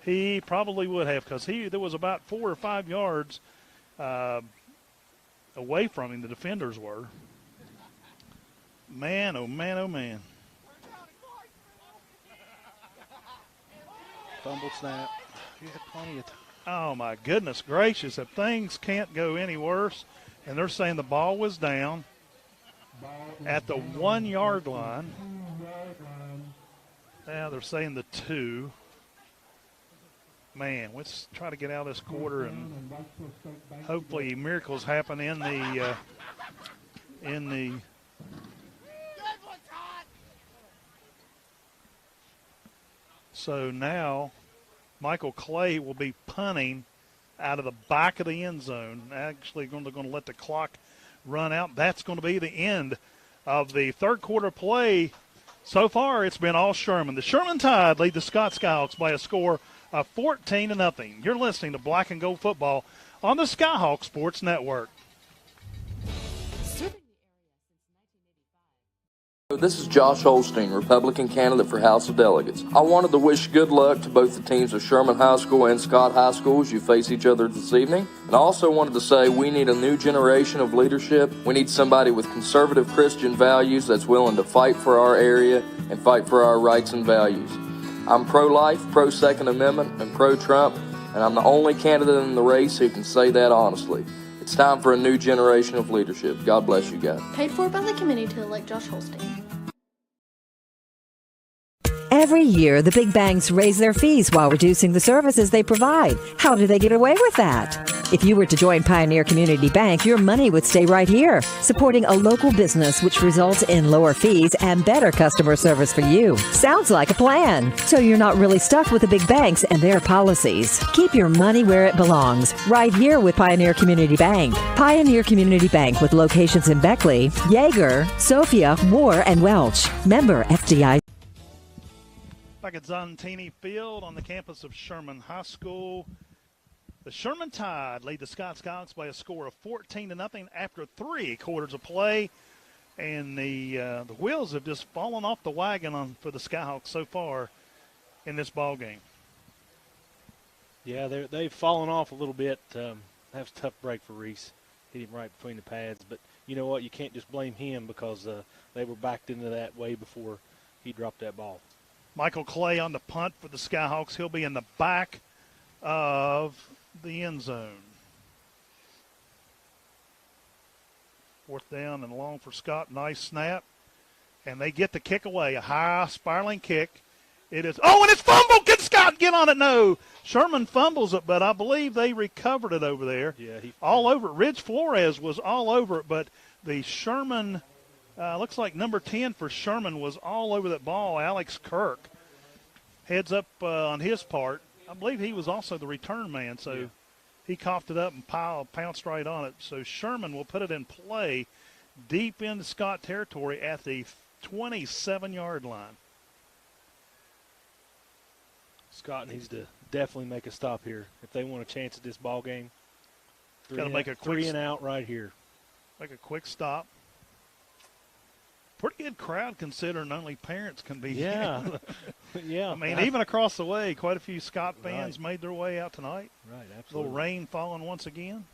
He probably would have, because there was about 4 or 5 yards away from him, the defenders were. Man, oh man, oh man. Fumble snap. You had plenty of time. Oh, my goodness gracious. If things can't go any worse, And they're saying the ball was down at the 1 yard line. Yeah, they're saying the 2. Man, let's try to get out of this quarter and hopefully miracles happen in the So now Michael Clay will be punting out of the back of the end zone. Actually, they're going to let the clock run out. That's going to be the end of the third quarter play. So far, it's been all Sherman. The Sherman Tide lead the Scott Skyhawks by a score of 14-0. You're listening to Black and Gold Football on the Skyhawk Sports Network. This is Josh Holstein, Republican candidate for House of Delegates. I wanted to wish good luck to both the teams of Sherman High School and Scott High School as you face each other this evening. And I also wanted to say we need a new generation of leadership. We need somebody with conservative Christian values that's willing to fight for our area and fight for our rights and values. I'm pro-life, pro-Second Amendment, and pro-Trump, and I'm the only candidate in the race who can say that honestly. It's time for a new generation of leadership. God bless you guys. Paid for by the committee to elect Josh Holstein. Every year, the big banks raise their fees while reducing the services they provide. How do they get away with that? If you were to join Pioneer Community Bank, your money would stay right here, supporting a local business which results in lower fees and better customer service for you. Sounds like a plan. So you're not really stuck with the big banks and their policies. Keep your money where it belongs, right here with Pioneer Community Bank. Pioneer Community Bank with locations in Beckley, Yeager, Sophia, Moore, and Welch. Member FDIC. Back at Zontini Field on the campus of Sherman High School. The Sherman Tide lead the Scott Skyhawks by a score of 14-0 after 3 quarters of play. And the wheels have just fallen off the wagon for the Skyhawks so far in this ball game. Yeah, they've fallen off a little bit. That was a tough break for Reese. Hit him right between the pads. But you know what? You can't just blame him because they were backed into that way before he dropped that ball. Michael Clay on the punt for the Skyhawks. He'll be in the back of the end zone. 4th down and long for Scott. Nice snap. And they get the kick away. A high spiraling kick. It is. Oh, and it's fumbled. Can Scott get on it? No. Sherman fumbles it, but I believe they recovered it over there. Yeah, all over it. Ridge Flores was all over it, but the Sherman looks like number 10 for Sherman was all over that ball. Alex Kirk heads up on his part. I believe he was also the return man, so he coughed it up and pounced right on it. So Sherman will put it in play deep into Scott territory at the 27-yard line. Scott needs to definitely make a stop here if they want a chance at this ball game. Got to make a quick 3 and out right here. Make a quick stop. Pretty good crowd considering only parents can be Yeah. Yeah. I mean, even across the way, quite a few Scott fans made their way out tonight. Right, A absolutely. little rain falling once again.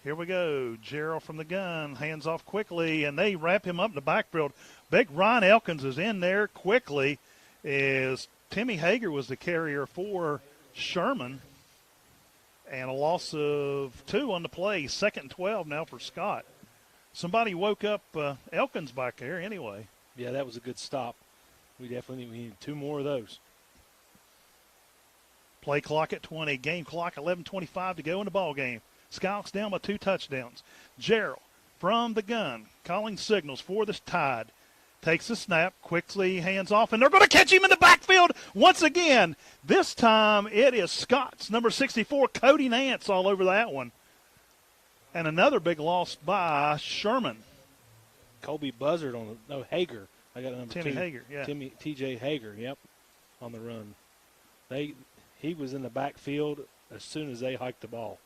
Here we go. Gerald from the gun, hands off quickly, and they wrap him up in the backfield. Big Ryan Elkins is in there quickly as Timmy Hager was the carrier for Sherman. And a loss of 2 on the play. 2nd and 12 now for Scott. Somebody woke up Elkins back there anyway. Yeah, that was a good stop. We need 2 more of those. Play clock at 20. Game clock 11:25 to go in the ball game. Skyhawks down by 2 touchdowns. Gerald from the gun calling signals for the Tide. Takes the snap, quickly hands off, and they're going to catch him in the backfield once again. This time it is Scott's number 64, Cody Nance, all over that one. And another big loss by Sherman. Colby Buzzard Hager. I got number Timmy 2. Hager, yeah. T.J. Hager, yep, on the run. He was in the backfield as soon as they hiked the ball.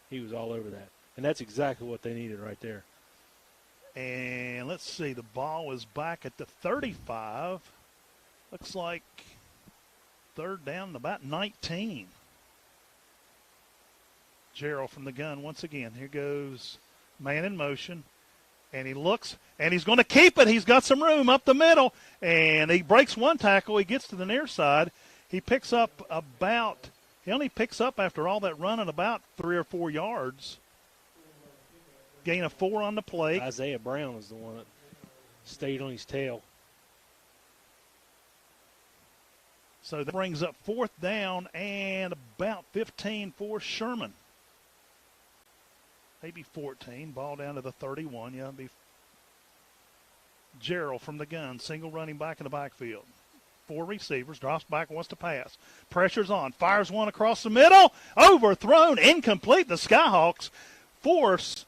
He was all over that. And that's exactly what they needed right there. And let's see, the ball is back at the 35. Looks like 3rd down, about 19. Gerald from the gun once again. Here goes man in motion. And he looks, and he's going to keep it. He's got some room up the middle. And he breaks one tackle. He gets to the near side. He only picks up after all that running about 3 or 4 yards. Gain of 4 on the play. Isaiah Brown is the one that stayed on his tail. So that brings up 4th down and about 15 for Sherman. Maybe 14. Ball down to the 31. Yeah, it'd be Gerald from the gun. Single running back in the backfield. 4 receivers. Drops back, wants to pass. Pressure's on. Fires one across the middle. Overthrown. Incomplete. The Skyhawks force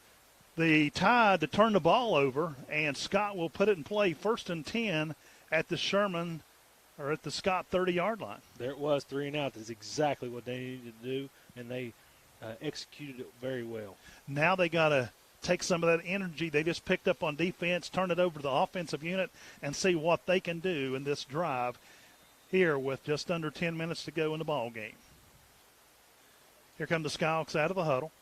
the Tide to turn the ball over, and Scott will put it in play 1st and 10 at the Sherman or at the Scott 30-yard line. There it was, 3 and out. That's exactly what they needed to do, and they executed it very well. Now they got to take some of that energy they just picked up on defense, turn it over to the offensive unit, and see what they can do in this drive here with just under 10 minutes to go in the ball game. Here come the Skyhawks out of the huddle.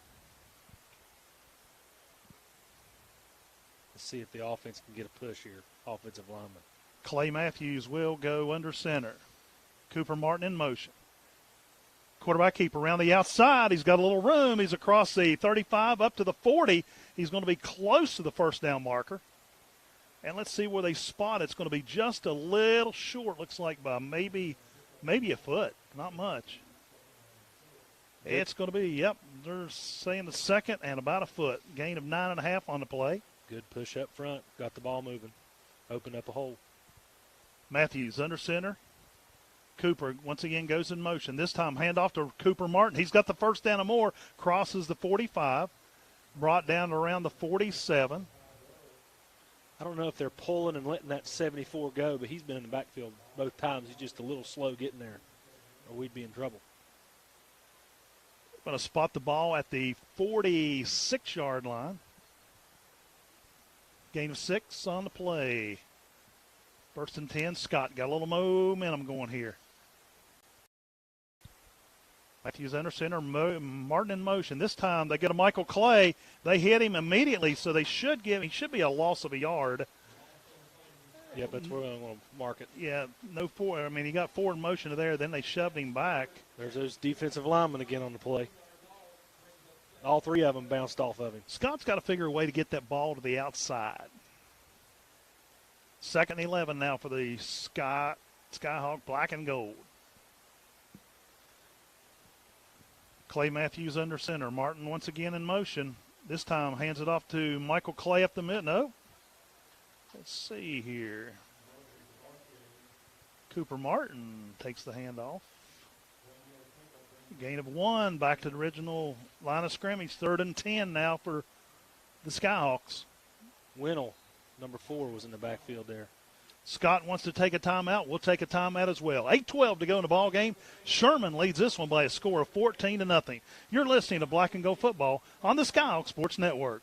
Let's see if the offense can get a push here, offensive lineman. Clay Matthews will go under center. Cooper Martin in motion. Quarterback keep around the outside. He's got a little room. He's across the 35 up to the 40. He's going to be close to the 1st down marker. And let's see where they spot it. It's going to be just a little short. Looks like by maybe a foot. Not much. It's going to be, yep, they're saying the 2nd and about a foot. Gain of 9.5 on the play. Good push up front. Got the ball moving. Opened up a hole. Matthews under center. Cooper once again goes in motion. This time handoff to Cooper Martin. He's got the 1st down and more. Crosses the 45. Brought down to around the 47. I don't know if they're pulling and letting that 74 go, but he's been in the backfield both times. He's just a little slow getting there, or we'd be in trouble. Going to spot the ball at the 46-yard line. Gain of 6 on the play. 1st and 10. Scott got a little momentum going here. Matthews under center. Martin in motion. This time they get a Michael Clay. They hit him immediately, so he should be a loss of a yard. Yeah, that's where I'm going to mark it. Yeah, no 4. I mean, he got 4 in motion there. Then they shoved him back. There's those defensive linemen again on the play. All 3 of them bounced off of him. Scott's got to figure a way to get that ball to the outside. 2nd and 11 now for the Skyhawk black and gold. Clay Matthews under center. Martin once again in motion. This time hands it off to Michael Clay up the middle. No. Let's see here. Cooper Martin takes the handoff. Gain of 1 back to the original line of scrimmage. 3rd and 10 now for the Skyhawks. Winnell, number 4, was in the backfield there. Scott wants to take a timeout. We'll take a timeout as well. 8:12 to go in the ball game. Sherman leads this one by a score of 14-0. You're listening to Black and Gold Football on the Skyhawk Sports Network.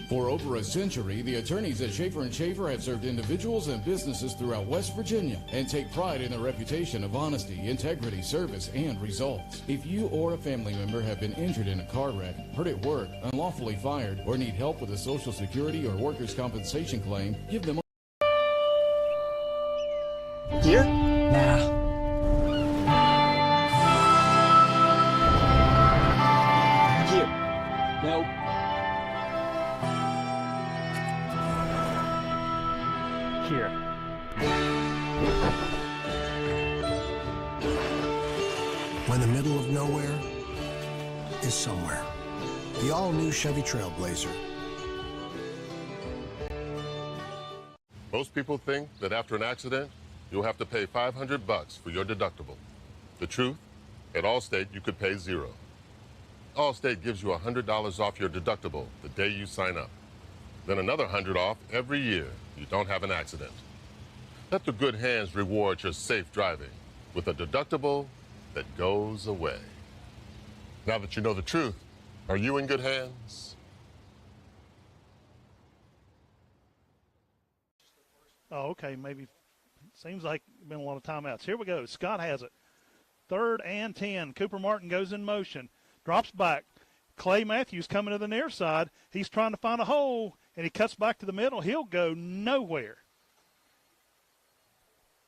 For over a century, the attorneys at Schaefer & Schaefer have served individuals and businesses throughout West Virginia and take pride in their reputation of honesty, integrity, service, and results. If you or a family member have been injured in a car wreck, hurt at work, unlawfully fired, or need help with a Social Security or workers' compensation claim, give them Here? Nah. Here. Nope. Here. When the middle of nowhere is somewhere. The all-new Chevy Trailblazer. Most people think that after an accident, you'll have to pay $500 for your deductible. The truth, at Allstate, you could pay $0. Allstate gives you $100 off your deductible the day you sign up. Then another $100 off every year you don't have an accident. Let the good hands reward your safe driving with a deductible that goes away. Now that you know the truth, are you in good hands? Oh, okay, maybe. Seems like been a lot of timeouts. Here we go. Scott has it. 3rd and 10. Cooper Martin goes in motion. Drops back. Clay Matthews coming to the near side. He's trying to find a hole, and he cuts back to the middle. He'll go nowhere.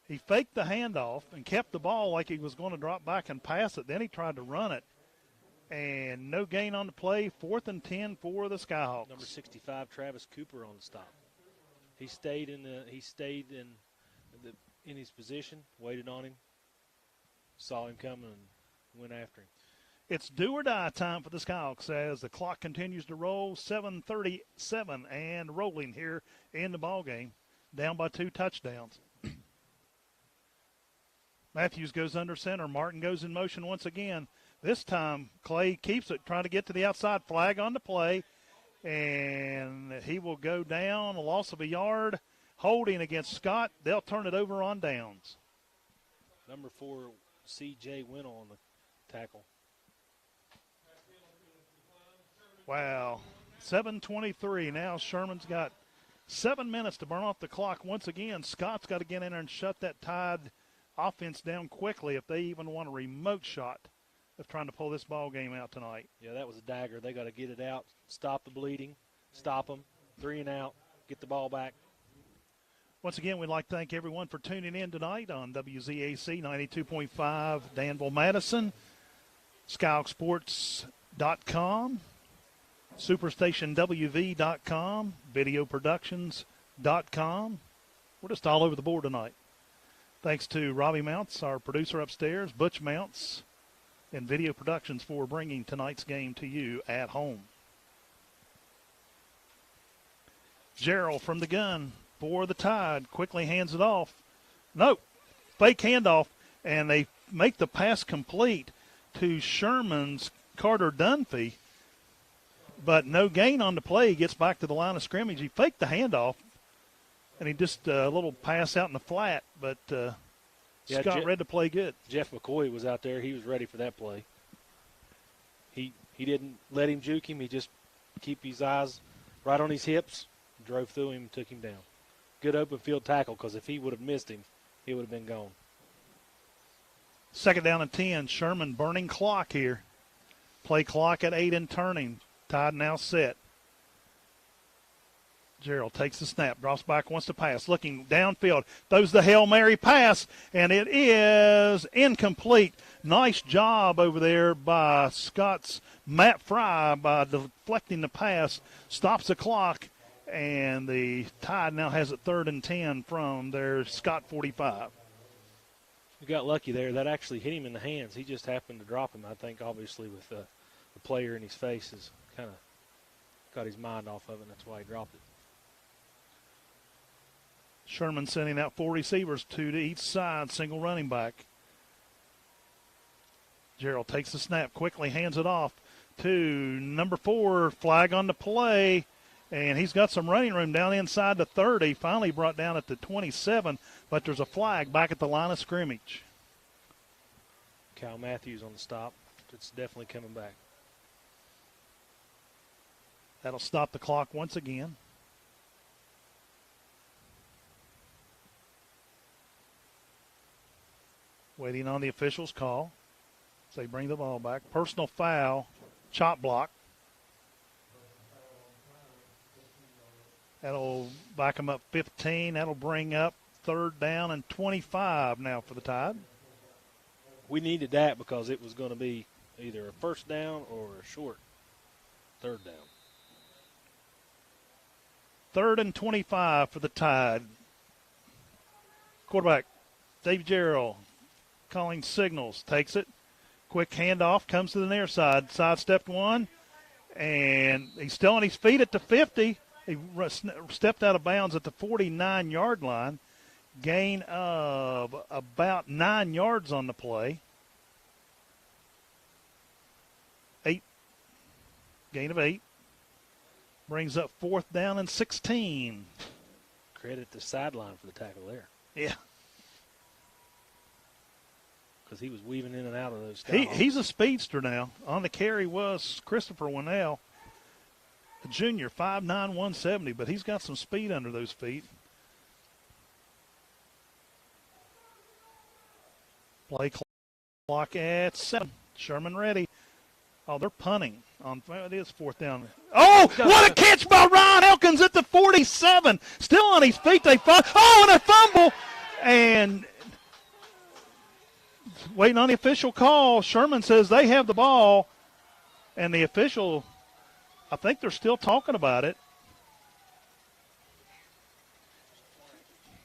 He faked the handoff and kept the ball like he was going to drop back and pass it. Then he tried to run it, And no gain on the play. 4th and 10 for the Skyhawks. Number 65, Travis Cooper on the stop. He stayed in his position, waited on him, saw him coming, and went after him. It's do or die time for the Skyhawks as the clock continues to roll. 7:37 and rolling here in the ball game. Down by 2 touchdowns. Matthews goes under center. Martin goes in motion once again. This time, Clay keeps it, trying to get to the outside. Flag on the play, and he will go down. A loss of a yard. Holding against Scott. They'll turn it over on downs. Number 4, C.J. Winnell on the tackle. Wow. 7:23. Now Sherman's got 7 minutes to burn off the clock. Once again, Scott's got to get in there and shut that Tide offense down quickly if they even want a remote shot of trying to pull this ball game out tonight. Yeah, that was a dagger. They got to get it out, stop the bleeding, stop them, 3 and out, get the ball back. Once again, we'd like to thank everyone for tuning in tonight on WZAC 92.5 Danville, Madison, SkyhawkSports.com, SuperstationWV.com, VideoProductions.com. We're just all over the board tonight. Thanks to Robbie Mounts, our producer upstairs, Butch Mounts, and Video Productions for bringing tonight's game to you at home. Gerald from the gun for the Tide quickly hands it off. No, fake handoff, and they make the pass complete to Sherman's Carter Dunphy, but no gain on the play. He gets back to the line of scrimmage. He faked the handoff, and he just a little pass out in the flat, but Scott read the play good. Jeff McCoy was out there. He was ready for that play. He didn't let him juke him. He just keep his eyes right on his hips, drove through him, and took him down. Good open field tackle, because if he would have missed him, he would have been gone. 2nd down and 10. Sherman burning clock here. Play clock at 8 and turning. Tide now set. Gerald takes the snap, drops back, wants to pass, looking downfield, throws the Hail Mary pass, and it is incomplete. Nice job over there by Scott's Matt Fry by deflecting the pass, stops the clock, and the Tide now has it 3rd and 10 from their Scott 45. We got lucky there. That actually hit him in the hands. He just happened to drop him, I think, obviously, with the player in his face has kind of got his mind off of it, and that's why he dropped it. Sherman sending out 4 receivers, 2 to each side, single running back. Gerald takes the snap, quickly hands it off to number 4, flag on the play, and he's got some running room down inside the 30, finally brought down at the 27, but there's a flag back at the line of scrimmage. Kyle Matthews on the stop. It's definitely coming back. That'll stop the clock once again. Waiting on the official's call. So they bring the ball back. Personal foul, chop block. That'll back them up 15. That'll bring up 3rd down and 25 now for the Tide. We needed that because it was going to be either a 1st down or a short 3rd down. 3rd and 25 for the Tide. Quarterback, Dave Gerald, calling signals, takes it. Quick handoff, comes to the near side. Sidestepped one, and he's still on his feet at the 50. He stepped out of bounds at the 49-yard line. Gain of about 9 yards on the play. 8. Gain of 8. Brings up 4th down and 16. Credit the sideline for the tackle there. Yeah. Because he was weaving in and out of those. He's a speedster now. On the carry was Christopher Winnell, a junior, 5'9", 170, but he's got some speed under those feet. Play clock at 7. Sherman ready. Oh, they're punting. It is 4th down. Oh, what a catch by Ryan Elkins at the 47. Still on his feet. They find. Oh, and a fumble. And waiting on the official call. Sherman says they have the ball. And the official, I think they're still talking about it.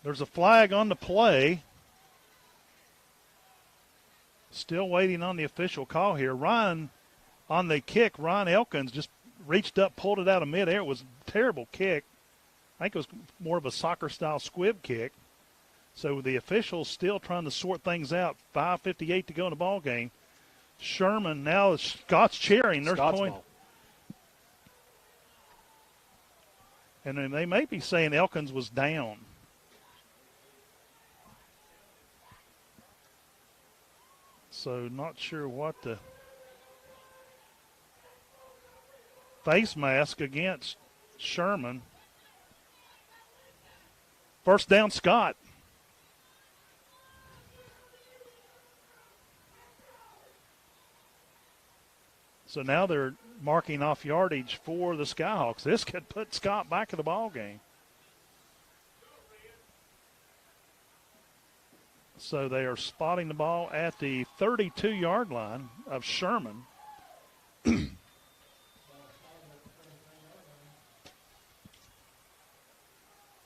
There's a flag on the play. Still waiting on the official call here. Ryan, on the kick, Ryan Elkins just reached up, pulled it out of midair. It was a terrible kick. I think it was more of a soccer-style squib kick. So the officials still trying to sort things out. 5:58 to go in the ball game. Sherman, now Scott's cheering. There's Scott's point. ball. And then they may be saying Elkins was down. So not sure what the face mask against Sherman. First down, Scott. So now they're marking off yardage for the Skyhawks. This could put Scott back in the ball game. So they are spotting the ball at the 32-yard line of Sherman.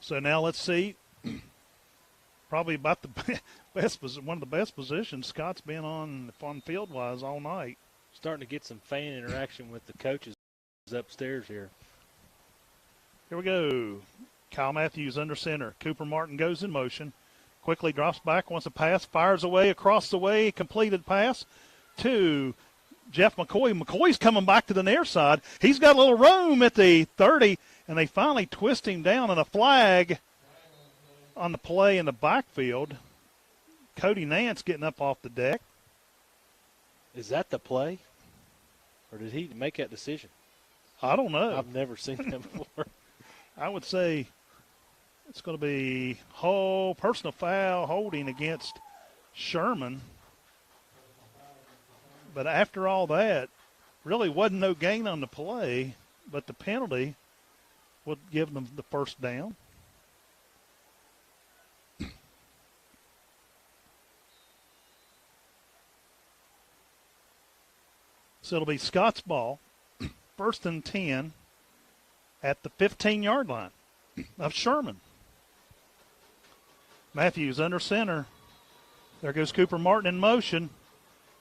So now let's see. Probably about the one of the best positions Scott's been on field-wise all night. Starting to get some fan interaction with the coaches upstairs here. Here we go. Kyle Matthews under center. Cooper Martin goes in motion. Quickly drops back, wants a pass, fires away, across the way, completed pass to Jeff McCoy. McCoy's coming back to the near side. He's got a little room at the 30, and they finally twist him down, and a flag on the play in the backfield. Cody Nance getting up off the deck. Is that the play? Or did he make that decision? I don't know. I've never seen that before. I would say it's going to be personal foul holding against Sherman. But after all that, really wasn't no gain on the play, but the penalty would give them the first down. So it'll be Scott's ball, 1st and 10 at the 15-yard line of Sherman. Matthews under center. There goes Cooper Martin in motion.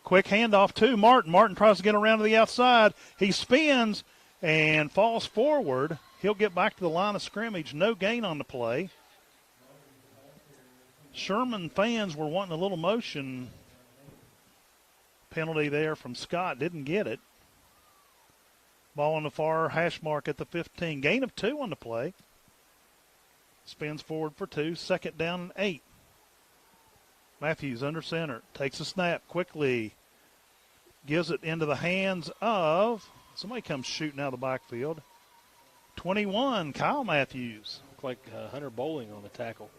Quick handoff to Martin. Martin tries to get around to the outside. He spins and falls forward. He'll get back to the line of scrimmage. No gain on the play. Sherman fans were wanting a little motion penalty there from Scott. Didn't get it. Ball on the far hash mark at the 15. Gain of 2 on the play. Spins forward for 2. 2nd down and 8. Matthews under center. Takes a snap quickly. Gives it into the hands of somebody comes shooting out of the backfield. 21, Kyle Matthews. Looked like Hunter Bowling on the tackle.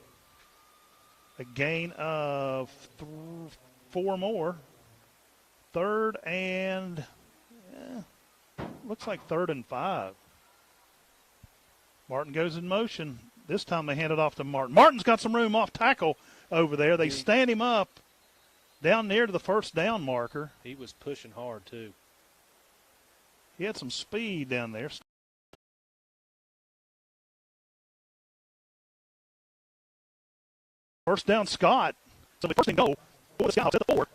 A gain of 4 more. 3rd and looks like 3rd and 5. Martin goes in motion. This time they hand it off to Martin. Martin's got some room off tackle over there. They stand him up down near to the first down marker. He was pushing hard, too. He had some speed down there. First down, Scott. So the first and goal for the Skyhawks at the 4.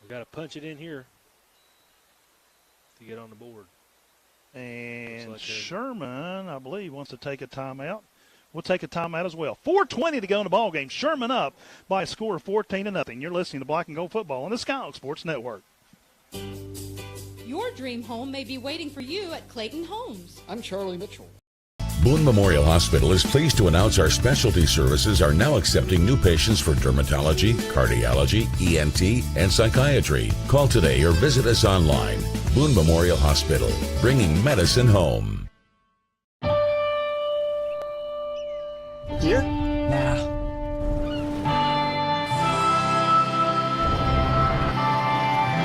We've got to punch it in here to get on the board. And like Sherman, I believe, wants to take a timeout. We'll take a timeout as well. 4:20 to go in the ball game. Sherman up by a score of 14-0. You're listening to Black and Gold Football on the Skyhawks Sports Network. Your dream home may be waiting for you at Clayton Homes. I'm Charlie Mitchell. Boone Memorial Hospital is pleased to announce our specialty services are now accepting new patients for dermatology, cardiology, ENT, and psychiatry. Call today or visit us online. Boone Memorial Hospital, bringing medicine home. Here? Now.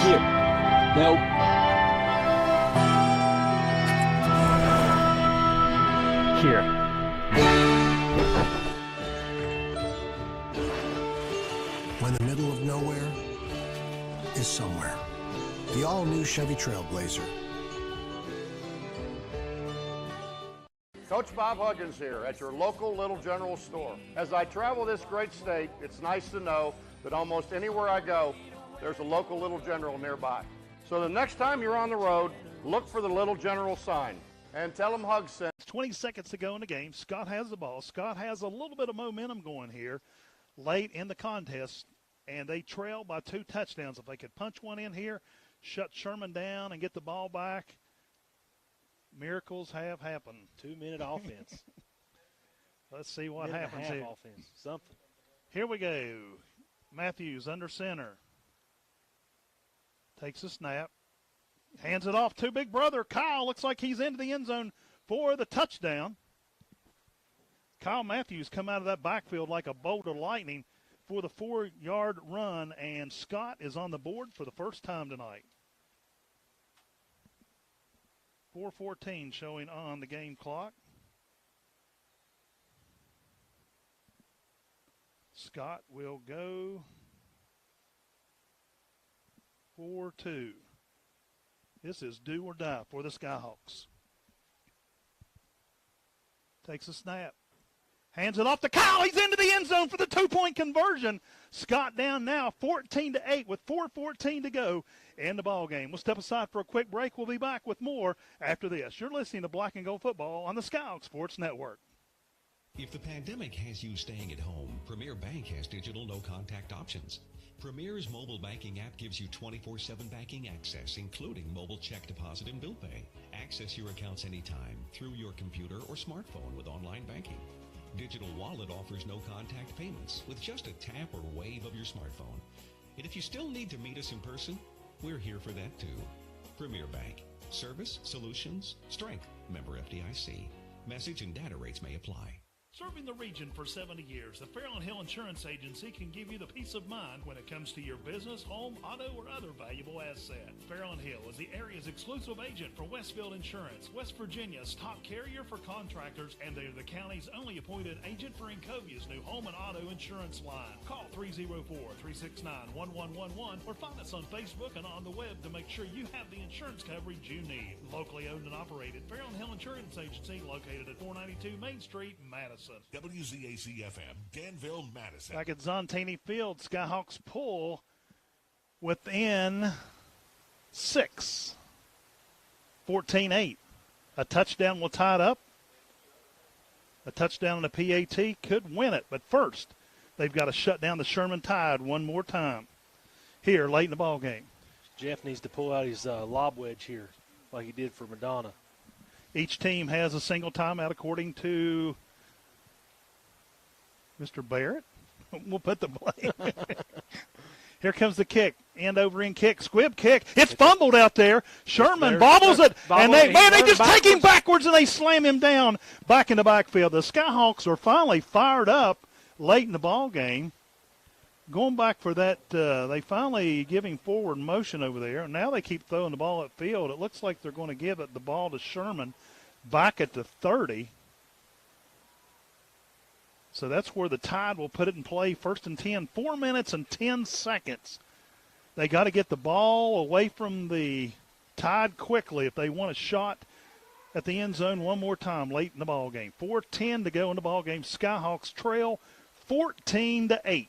Here. Nope. Here. When the middle of nowhere is somewhere. The all-new Chevy Trailblazer. Coach Bob Huggins here at your local Little General store. As I travel this great state, it's nice to know that almost anywhere I go, there's a local Little General nearby. So the next time you're on the road, look for the Little General sign and tell them Hugs sent. 20 seconds to go in the game. Scott has the ball. Scott has a little bit of momentum going here late in the contest, and they trail by 2 touchdowns. If they could punch one in here, shut Sherman down and get the ball back, miracles have happened. 2-minute offense. Let's see what happens here. Offense. Something. Here we go. Matthews under center. Takes a snap. Hands it off to big brother Kyle. Looks like he's into the end zone for the touchdown. Kyle Matthews come out of that backfield like a bolt of lightning for the 4-yard run, and Scott is on the board for the first time tonight. 4:14 showing on the game clock. Scott will go 4-2. This is do or die for the Skyhawks. Takes a snap. Hands it off to Kyle. He's into the end zone for the 2-point conversion. Scott down now 14-8 with 4:14 to go in the ball game. We'll step aside for a quick break. We'll be back with more after this. You're listening to Black and Gold Football on the Skyhawks Sports Network. If the pandemic has you staying at home, Premier Bank has digital no-contact options. Premier's mobile banking app gives you 24/7 banking access, including mobile check deposit and bill pay. Access your accounts anytime through your computer or smartphone with online banking. Digital Wallet offers no-contact payments with just a tap or wave of your smartphone. And if you still need to meet us in person, we're here for that too. Premier Bank. Service, solutions, strength. Member FDIC. Message and data rates may apply. Serving the region for 70 years, the Fairlawn Hill Insurance Agency can give you the peace of mind when it comes to your business, home, auto, or other valuable asset. Fairlawn Hill is the area's exclusive agent for Westfield Insurance, West Virginia's top carrier for contractors, and they're the county's only appointed agent for Encovia's new home and auto insurance line. Call 304-369-1111 or find us on Facebook and on the web to make sure you have the insurance coverage you need. Locally owned and operated, Fairlawn Hill Insurance Agency, located at 492 Main Street, Madison. WZAC-FM, Danville, Madison. Back at Zontini Field, Skyhawks pull within 6. 14-8. A touchdown will tie it up. A touchdown on the PAT could win it. But first, they've got to shut down the Sherman Tide one more time here late in the ball game. Jeff needs to pull out his lob wedge here like he did for Madonna. Each team has a single timeout according to Mr. Barrett. We'll put the blame. Here comes the kick. End over end kick. Squib kick. It's fumbled out there. Sherman bobbles it. And they just take him backwards and they slam him down back in the backfield. The Skyhawks are finally fired up late in the ball game. Going back for that, they finally give him forward motion over there. Now they keep throwing the ball upfield. It looks like they're going to give the ball to Sherman back at the 30. So that's where the Tide will put it in play. 1st and 10, 4 minutes and 10 seconds. They got to get the ball away from the Tide quickly if they want a shot at the end zone one more time late in the ball game. 4:10 to go in the ball game. Skyhawks trail 14-8.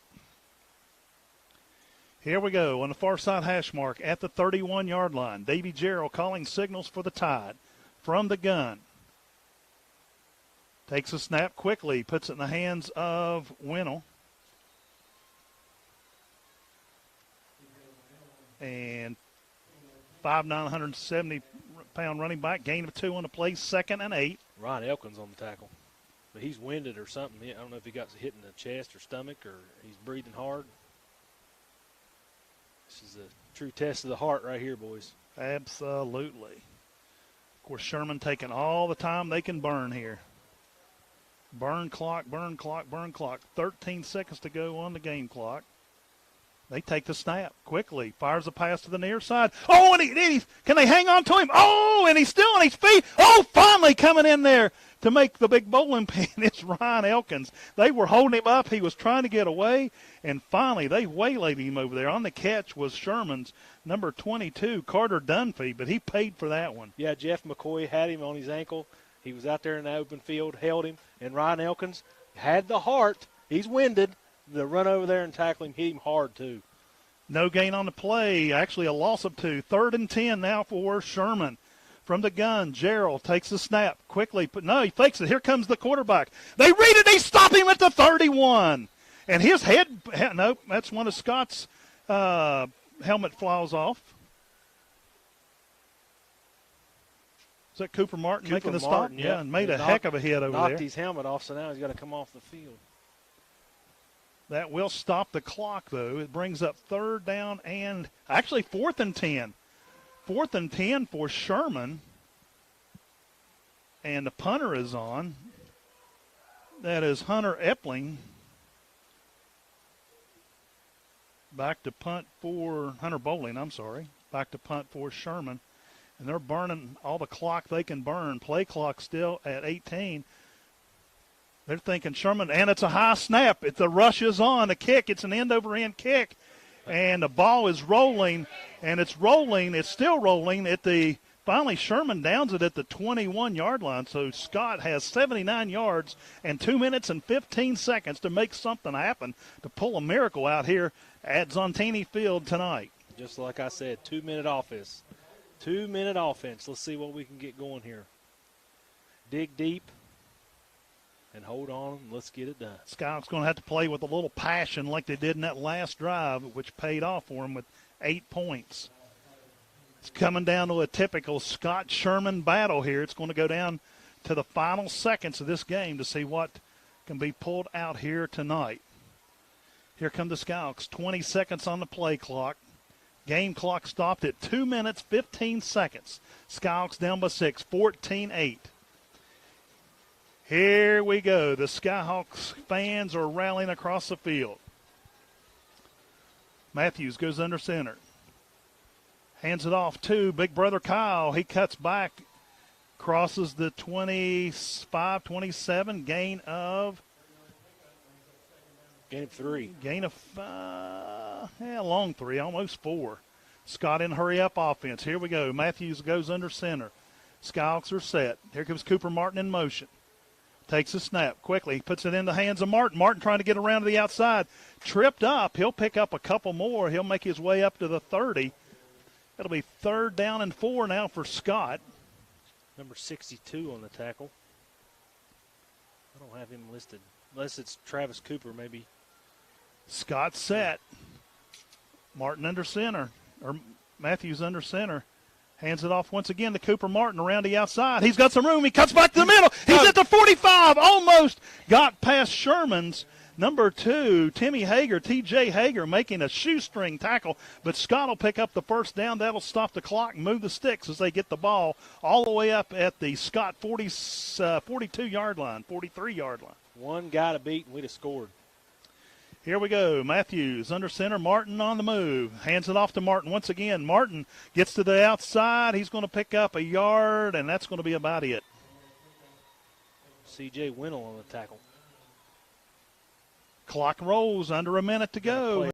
Here we go on the far side hash mark at the 31-yard line. Davy Gerald calling signals for the Tide from the gun. Takes a snap quickly, puts it in the hands of Winnell. And 5'9", 170-pound running back, gain of 2 on the play, 2nd and 8. Ron Elkins on the tackle. But he's winded or something. I don't know if he got hit in the chest or stomach or he's breathing hard. This is a true test of the heart right here, boys. Absolutely. Of course, Sherman taking all the time they can burn here. Burn clock, burn clock, burn clock. 13 seconds to go on the game clock. They take the snap quickly. Fires a pass to the near side. Oh, and can they hang on to him? Oh, and he's still on his feet. Oh, finally coming in there to make the big bowling pin. It's Ryan Elkins. They were holding him up. He was trying to get away, and finally they waylaid him over there. On the catch was Sherman's number 22, Carter Dunphy, but he paid for that one. Yeah, Jeff McCoy had him on his ankle. He was out there in the open field, held him, and Ryan Elkins had the heart. He's winded. To run over there and tackle him, hit him hard, too. No gain on the play. Actually, a loss of 2. 3rd and 10 now for Sherman. From the gun, Gerald takes the snap quickly. But no, he fakes it. Here comes the quarterback. They read it. They stop him at the 31. And his head, nope, that's one of Scott's helmet flies off. Is that Cooper Martin making the stop? Yeah, and made a heck of a hit over there. Knocked his helmet off, so now he's got to come off the field. That will stop the clock, though. It brings up 3rd down and actually 4th and 10. 4th and 10 for Sherman. And the punter is on. That is Hunter Epling. Back to punt for Hunter Bowling, I'm sorry. Back to punt for Sherman. And they're burning all the clock they can burn. Play clock still at 18. They're thinking Sherman, and it's a high snap. The rush is on. A kick. It's an end-over-end kick. And the ball is rolling, and it's rolling. It's still rolling. Finally, Sherman downs it at the 21-yard line. So Scott has 79 yards and 2 minutes and 15 seconds to make something happen, to pull a miracle out here at Zontini Field tonight. Just like I said, 2-minute offense. 2-minute offense. Let's see what we can get going here. Dig deep. And hold on, and let's get it done. Skyhawks going to have to play with a little passion like they did in that last drive, which paid off for them with 8 points. It's coming down to a typical Scott-Sherman battle here. It's going to go down to the final seconds of this game to see what can be pulled out here tonight. Here come the Skyhawks, 20 seconds on the play clock. Game clock stopped at 2 minutes, 15 seconds. Skyhawks down by 6, 14-8. Here we go. The Skyhawks fans are rallying across the field. Matthews goes under center. Hands it off to big brother Kyle. He cuts back, crosses the 25, 27, gain of 3. Gain of long 3, almost 4. Scott in hurry-up offense. Here we go. Matthews goes under center. Skyhawks are set. Here comes Cooper Martin in motion. Takes a snap quickly. Puts it in the hands of Martin. Martin trying to get around to the outside. Tripped up. He'll pick up a couple more. He'll make his way up to the 30. It'll be 3rd down and 4 now for Scott. Number 62 on the tackle. I don't have him listed. Unless it's Travis Cooper, maybe. Scott set. Martin under center. Or Matthews under center. Hands it off once again to Cooper Martin around the outside. He's got some room. He cuts back to the middle. He's at the 45. Almost got past Sherman's number 2, Timmy Hager, T.J. Hager, making a shoestring tackle. But Scott will pick up the 1st down. That'll stop the clock and move the sticks as they get the ball all the way up at the Scott 42-yard line, 43-yard line. One guy to beat, and we'd have scored. Here we go. Matthews under center. Martin on the move. Hands it off to Martin once again. Martin gets to the outside. He's going to pick up a yard, and that's going to be about it. C.J. Winnell on the tackle. Clock rolls, under a minute to go.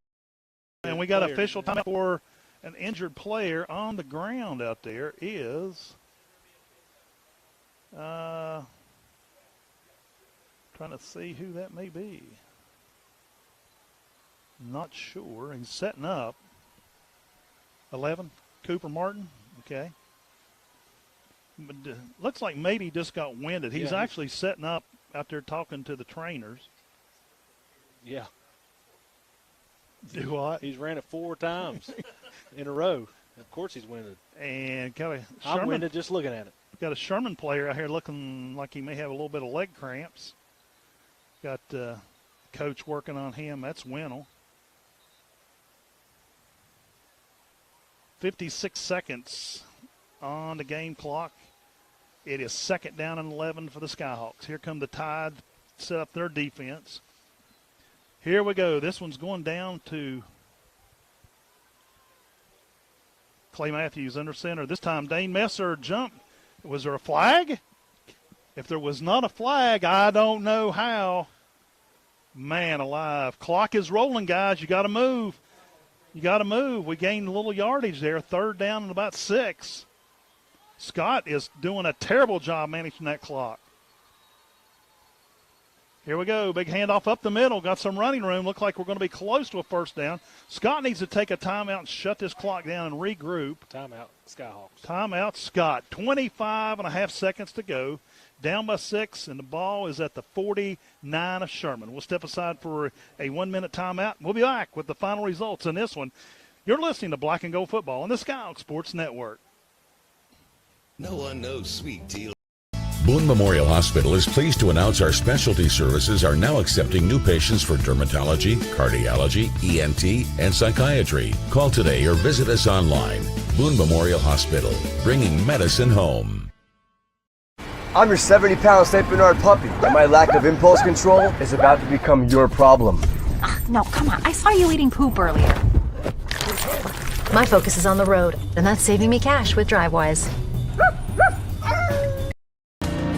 And we got official time for an injured player on the ground out there is trying to see who that may be. Not sure. He's setting up. 11, Cooper Martin. Okay. But looks like maybe he just got winded. He's actually setting up out there talking to the trainers. Yeah. Do what? He's ran it 4 times in a row. Of course he's winded. And got a I'm winded just looking at it. Got a Sherman player out here looking like he may have a little bit of leg cramps. Got coach working on him. That's Winnell. 56 seconds on the game clock. It is 2nd down and 11 for the Skyhawks. Here come the Tide, set up their defense. Here we go. This one's going down to Clay Matthews under center. This time Dane Messer jumped. Was there a flag? If there was not a flag, I don't know how. Man alive. Clock is rolling, guys. You got to move. You got to move. We gained a little yardage there. 3rd down and about 6. Scott is doing a terrible job managing that clock. Here we go. Big handoff up the middle. Got some running room. Look like we're going to be close to a 1st down. Scott needs to take a timeout and shut this clock down and regroup. Timeout, Skyhawks. Timeout, Scott. 25.5 seconds to go. Down by 6, and the ball is at the 49 of Sherman. We'll step aside for a 1-minute timeout. We'll be back with the final results in this one. You're listening to Black and Gold Football on the Skyhawks Sports Network. No one knows sweet tea. Boone Memorial Hospital is pleased to announce our specialty services are now accepting new patients for dermatology, cardiology, ENT, and psychiatry. Call today or visit us online. Boone Memorial Hospital, bringing medicine home. I'm your 70-pound St. Bernard puppy, and my lack of impulse control is about to become your problem. No, come on. I saw you eating poop earlier. My focus is on the road, and that's saving me cash with DriveWise.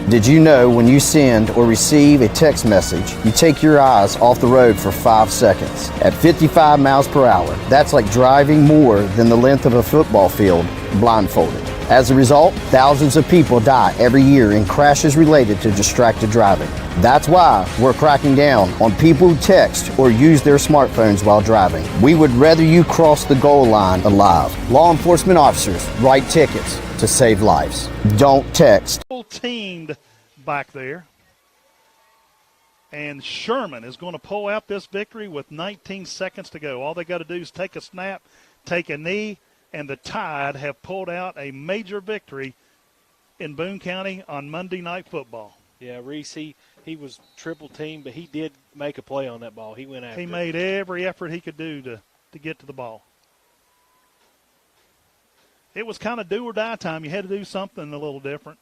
Did you know when you send or receive a text message, you take your eyes off the road for 5 seconds at 55 miles per hour? That's like driving more than the length of a football field blindfolded. As a result, thousands of people die every year in crashes related to distracted driving. That's why we're cracking down on people who text or use their smartphones while driving. We would rather you cross the goal line alive. Law enforcement officers write tickets to save lives. Don't text. Teamed back there. And Sherman is going to pull out this victory with 19 seconds to go. All they got to do is take a snap, take a knee, and the Tide have pulled out a major victory in Boone County on Monday Night Football. Yeah, Reese, he was triple teamed, but he did make a play on that ball. He went after it. He made every effort he could do to get to the ball. It was kind of do or die time. You had to do something a little different.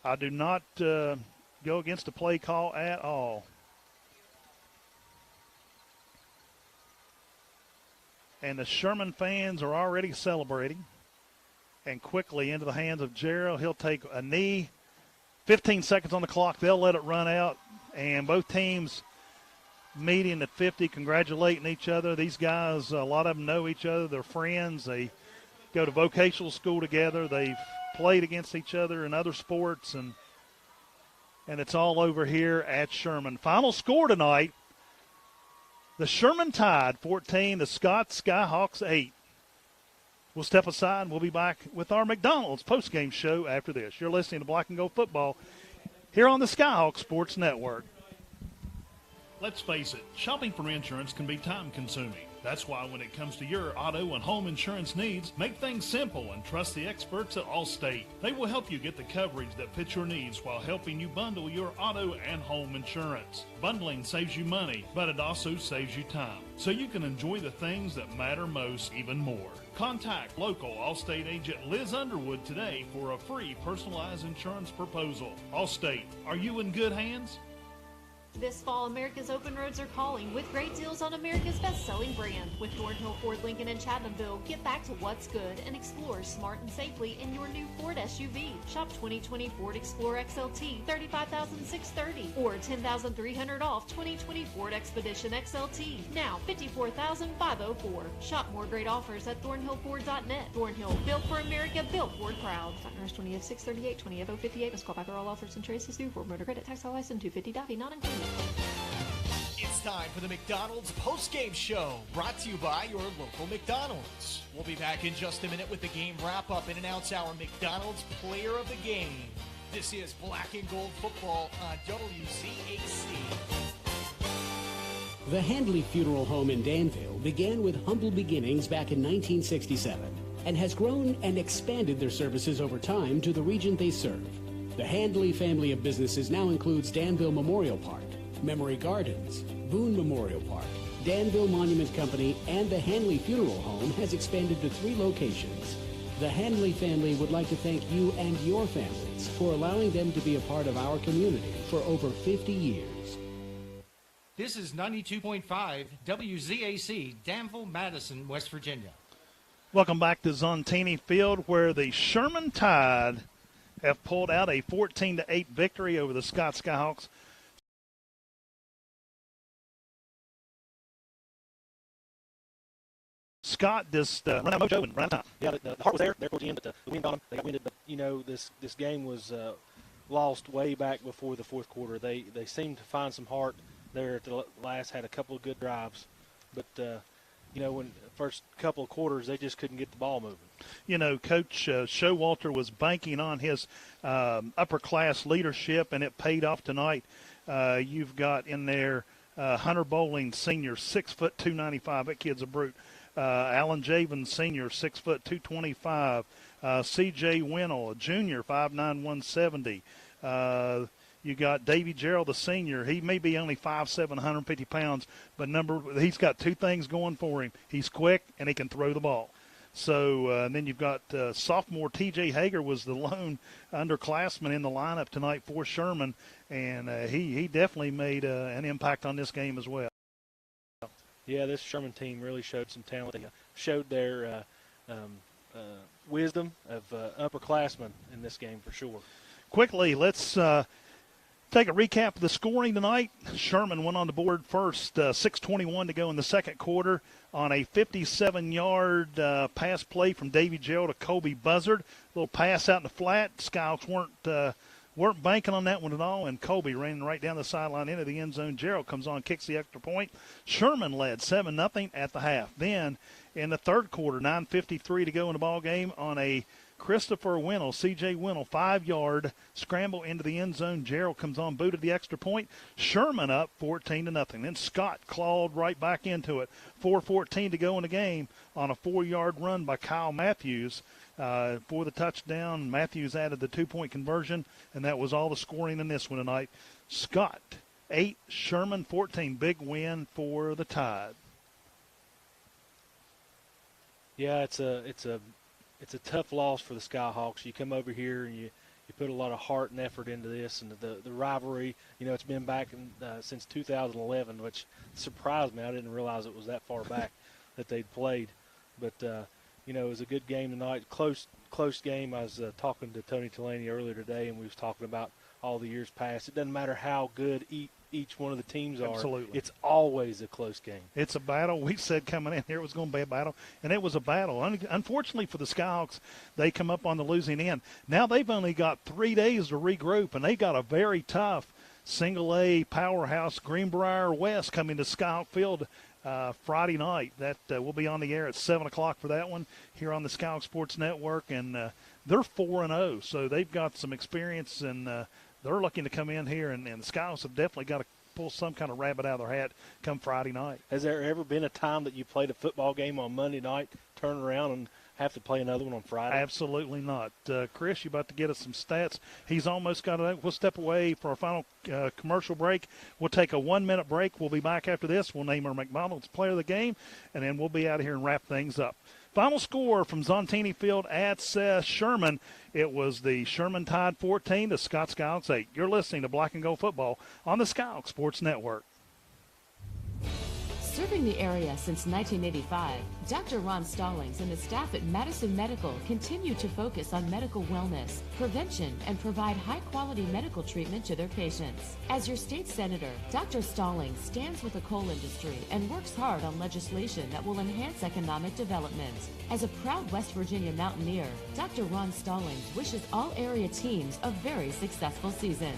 I do not go against the play call at all. And the Sherman fans are already celebrating. And quickly into the hands of Gerald. He'll take a knee. 15 seconds on the clock. They'll let it run out. And both teams meeting at 50, congratulating each other. These guys, a lot of them know each other. They're friends. They go to vocational school together. They've played against each other in other sports. And it's all over here at Sherman. Final score tonight. The Sherman Tide 14, the Scott Skyhawks 8. We'll step aside and we'll be back with our McDonald's postgame show after this. You're listening to Black and Gold Football here on the Skyhawks Sports Network. Let's face it, shopping for insurance can be time-consuming. That's why when it comes to your auto and home insurance needs, make things simple and trust the experts at Allstate. They will help you get the coverage that fits your needs while helping you bundle your auto and home insurance. Bundling saves you money, but it also saves you time, so you can enjoy the things that matter most even more. Contact local Allstate agent Liz Underwood today for a free personalized insurance proposal. Allstate, are you in good hands? This fall, America's open roads are calling with great deals on America's best-selling brand. With Thornhill Ford Lincoln in Chapmanville, get back to what's good and explore smart and safely in your new Ford SUV. Shop 2020 Ford Explorer XLT, $35,630 or $10,300 off 2020 Ford Expedition XLT, now $54,504. Shop more great offers at thornhillford.net. Thornhill, built for America, built Ford proud. Nurse 20F638, 20F058. Must call back for all offers and traces due. Ford Motor Credit Tax License 250 Duffy, not included. It's time for the McDonald's post-game show, brought to you by your local McDonald's. We'll be back in just a minute with the game wrap-up and announce our McDonald's player of the game. This is Black and Gold Football on WZAC. The Handley Funeral Home in Danville began with humble beginnings back in 1967 and has grown and expanded their services over time to the region they serve. The Handley family of businesses now includes Danville Memorial Park, Memory Gardens, Boone Memorial Park, Danville Monument Company, and the Handley Funeral Home has expanded to 3 locations. The Handley family would like to thank you and your families for allowing them to be a part of our community for over 50 years. This is 92.5 WZAC, Danville, Madison, West Virginia. Welcome back to Zontini Field, where the Sherman Tide have pulled out a 14-8 victory over the Scott Skyhawks. Scott just ran out of mojo and ran out of time. Yeah, the heart was there towards the end, but the wind got them. They got winded. But, this game was lost way back before the fourth quarter. They seemed to find some heart there at the last, had a couple of good drives. But, when the first couple of quarters, they just couldn't get the ball moving. Coach Showalter was banking on his upper-class leadership, and it paid off tonight. You've got in there Hunter Bowling, senior, 6', 295. That kid's a brute. Alan Javins, senior, 6', 225. C.J. Winnell, a junior, 5'9", 170. You got Davy Gerald, the senior. He may be only 5'7", 150 pounds, but he's got two things going for him. He's quick, and he can throw the ball. So and then you've got sophomore T.J. Hager was the lone underclassman in the lineup tonight for Sherman, and he definitely made an impact on this game as well. Yeah, this Sherman team really showed some talent. They showed their wisdom of upperclassmen in this game for sure. Quickly, let's take a recap of the scoring tonight. Sherman went on the board first, 6:21 to go in the second quarter on a 57-yard pass play from Davy Gerald to Kobe Buzzard. Little pass out in the flat. Skyhawks weren't banking on that one at all, and Kobe ran right down the sideline into the end zone. Gerald comes on, kicks the extra point. Sherman led 7-0 at the half. Then in the third quarter, 9:53 to go in the ball game on a Christopher Winnell, C.J. Winnell, 5-yard scramble into the end zone. Gerald comes on, booted the extra point. Sherman up 14-0. Then Scott clawed right back into it. 4:14 to go in the game on a 4-yard run by Kyle Matthews. For the touchdown, Matthews added the 2-point conversion, and that was all the scoring in this one tonight. Scott 8, Sherman 14. Big win for the Tide. Yeah, it's a tough loss for the Skyhawks. You come over here and you put a lot of heart and effort into this, and the rivalry. It's been back since 2011, which surprised me. I didn't realize it was that far back that they'd played, but. It was a good game tonight. Close game. I was talking to Tony Delaney earlier today, and we was talking about all the years past. It doesn't matter how good each one of the teams are. Absolutely. It's always a close game. It's a battle. We said coming in here it was going to be a battle, and it was a battle. Unfortunately for the Skyhawks, they come up on the losing end. Now they've only got 3 days to regroup, and they got a very tough single-A powerhouse Greenbrier West coming to Skyhawk Field Friday night. That will be on the air at 7 o'clock for that one here on the Skyhawk Sports Network, and they're 4-0, so they've got some experience, and they're looking to come in here, and the Skyhawks have definitely got to pull some kind of rabbit out of their hat come Friday night. Has there ever been a time that you played a football game on Monday night, turn around and have to play another one on Friday? Absolutely not. Chris, you're about to get us some stats. He's almost got it. We'll step away for our final commercial break. We'll take a 1-minute break. We'll be back after this. We'll name our McDonald's player of the game, and then we'll be out of here and wrap things up. Final score from Zontini Field at Sherman. It was the Sherman Tide 14, the Scott Skyhawks 8. You're listening to Black and Gold Football on the Skyhawk Sports Network. Serving the area since 1985, Dr. Ron Stallings and the staff at Madison Medical continue to focus on medical wellness, prevention, and provide high-quality medical treatment to their patients. As your state senator, Dr. Stallings stands with the coal industry and works hard on legislation that will enhance economic development. As a proud West Virginia Mountaineer, Dr. Ron Stallings wishes all area teams a very successful season.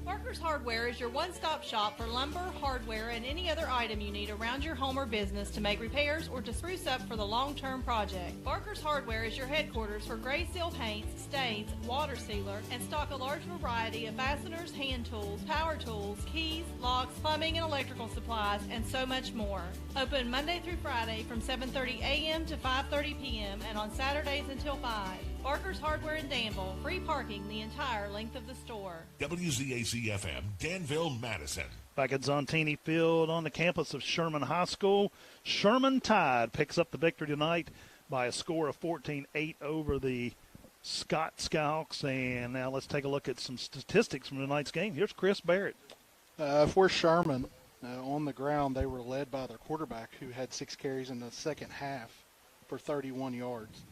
Parker's Hardware is your one-stop shop for lumber, hardware, and any other item you need around your home or business to make repairs or to spruce up for the long-term project. Parker's Hardware is your headquarters for gray seal paints, stains, water sealer, and stock a large variety of fasteners, hand tools, power tools, keys, locks, plumbing, and electrical supplies, and so much more. Open Monday through Friday from 7:30 a.m. to 5:30 p.m. and on Saturdays until 5. Parker's Hardware in Danville. Free parking the entire length of the store. WZAC-FM, Danville, Madison. Back at Zontini Field on the campus of Sherman High School, Sherman Tide picks up the victory tonight by a score of 14-8 over the Scott Skyhawks. And now let's take a look at some statistics from tonight's game. Here's Chris Barrett. For Sherman, On the ground, they were led by their quarterback, who had 6 carries in the second half for 31 yards.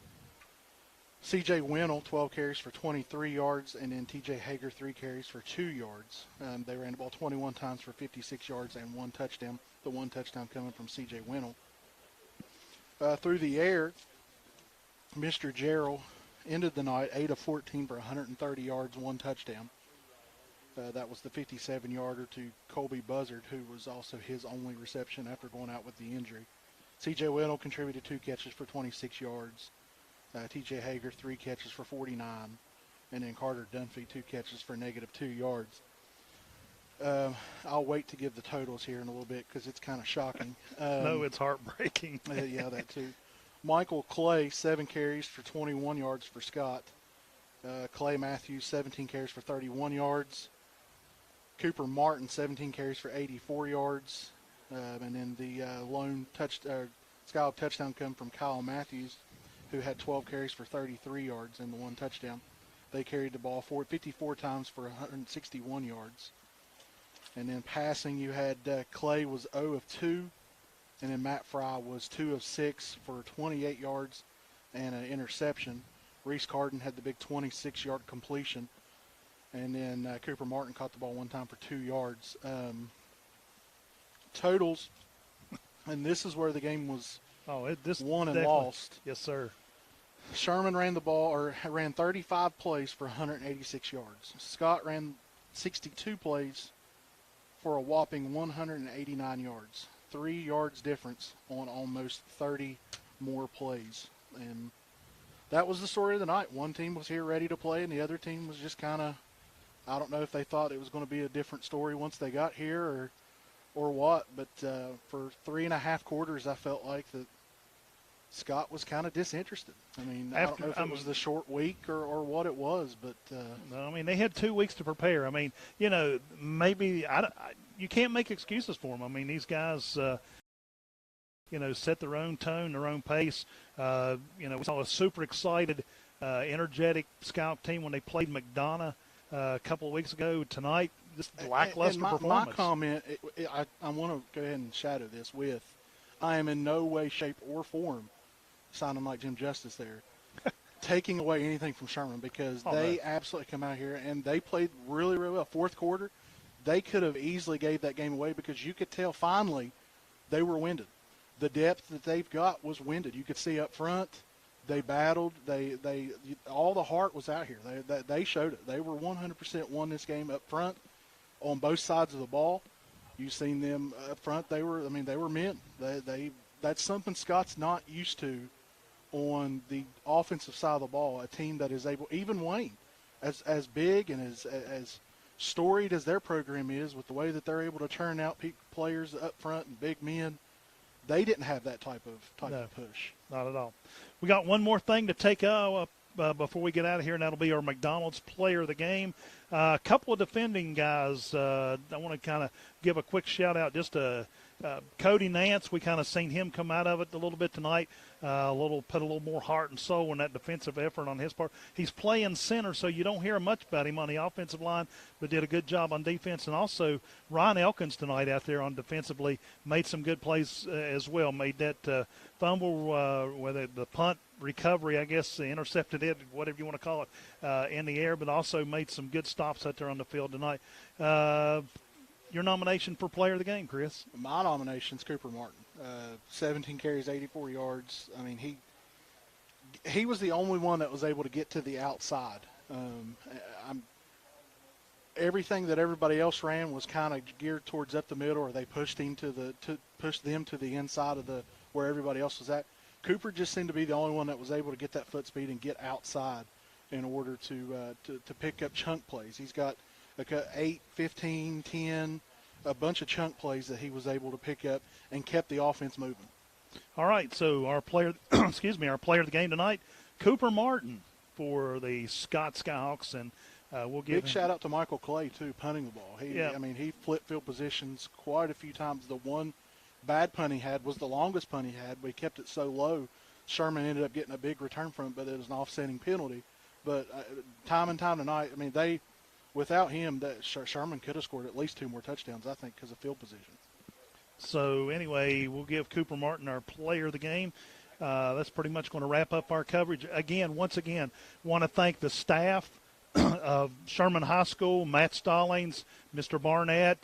C.J. Winnell, 12 carries for 23 yards, and then T.J. Hager, 3 carries for 2 yards. They ran the ball 21 times for 56 yards and 1 touchdown, the 1 touchdown coming from C.J. Winnell. Through the air, Mr. Gerald ended the night 8 of 14 for 130 yards, 1 touchdown. That was the 57-yarder to Colby Buzzard, who was also his only reception after going out with the injury. C.J. Winnell contributed 2 catches for 26 yards. T.J. Hager, 3 catches for 49. And then Carter Dunphy, 2 catches for -2 yards. I'll wait to give the totals here in a little bit because it's kind of shocking. No, it's heartbreaking. Yeah, that too. Michael Clay, 7 carries for 21 yards for Scott. Clay Matthews, 17 carries for 31 yards. Cooper Martin, 17 carries for 84 yards. And then the lone Skyhawk touchdown come from Kyle Matthews, who had 12 carries for 33 yards and the 1 touchdown. They carried the ball 54 times for 161 yards. And then passing, you had Clay was 0 of 2, and then Matt Fry was 2 of 6 for 28 yards and an interception. Reese Carden had the big 26-yard completion. And then Cooper Martin caught the ball 1 time for 2 yards. Totals, and this is where the game was won and lost. Yes, sir. Sherman ran 35 plays for 186 yards. Scott ran 62 plays for a whopping 189 yards. 3 yards difference on almost 30 more plays. And that was the story of the night. One team was here ready to play, and the other team was just kind of, I don't know if they thought it was going to be a different story once they got here or what, but for 3.5 quarters, I felt like that Scott was kind of disinterested. I mean, I don't know if it was the short week or what it was, but no, I mean, they had 2 weeks to prepare. I mean, you know, maybe you can't make excuses for them. I mean, these guys, you know, set their own tone, their own pace. You know, we saw a super excited, energetic Scout team when they played McDonough a couple of weeks ago. Tonight, just lackluster performance. My comment, I want to go ahead and shadow this with, I am in no way, shape, or form sounding like Jim Justice there, taking away anything from Sherman, because they absolutely come out here and they played really, really well. Fourth quarter, they could have easily gave that game away because you could tell finally they were winded. The depth that they've got was winded. You could see up front, they battled. They all the heart was out here. They showed it. They were 100% won this game up front on both sides of the ball. You've seen them up front. They were men. That's something Scott's not used to on the offensive side of the ball. A team that is able, even Wayne, as big and as storied as their program is, with the way that they're able to turn out players up front and big men, they didn't have that type of push. Not at all. We got one more thing to take up before we get out of here, and that'll be our McDonald's Player of the Game. A couple of defending guys. I want to kind of give a quick shout-out just to Cody Nance. We kind of seen him come out of it a little bit tonight, put a little more heart and soul in that defensive effort on his part. He's playing center, so you don't hear much about him on the offensive line, but did a good job on defense. And also Ryan Elkins tonight out there on defensively made some good plays as well. Made that fumble, whether the punt recovery, I guess, intercepted it, whatever you want to call it, in the air, but also made some good stops out there on the field tonight. Your nomination for Player of the Game, Chris? My nomination is Cooper Martin. 17 carries, 84 yards. I mean, he was the only one that was able to get to the outside. Everything that everybody else ran was kind of geared towards up the middle, or they pushed him to push them to the inside of where everybody else was at. Cooper just seemed to be the only one that was able to get that foot speed and get outside in order to pick up chunk plays. He's got 8, 15, 10, a bunch of chunk plays that he was able to pick up and kept the offense moving. All right, so our player, our player of the game tonight, Cooper Martin for the Scott Skyhawks, and we'll give big shout out to Michael Clay too, punting the ball. I mean, he flipped field positions quite a few times. The one bad punt he had was the longest punt he had. We kept it so low, Sherman ended up getting a big return from it, but it was an offsetting penalty. But time and time tonight, I mean, without him, Sherman could have scored at least 2 more touchdowns, I think, because of field position. So anyway, we'll give Cooper Martin our player of the game. That's pretty much going to wrap up our coverage. Once again, want to thank the staff of Sherman High School, Matt Stallings, Mr. Barnett,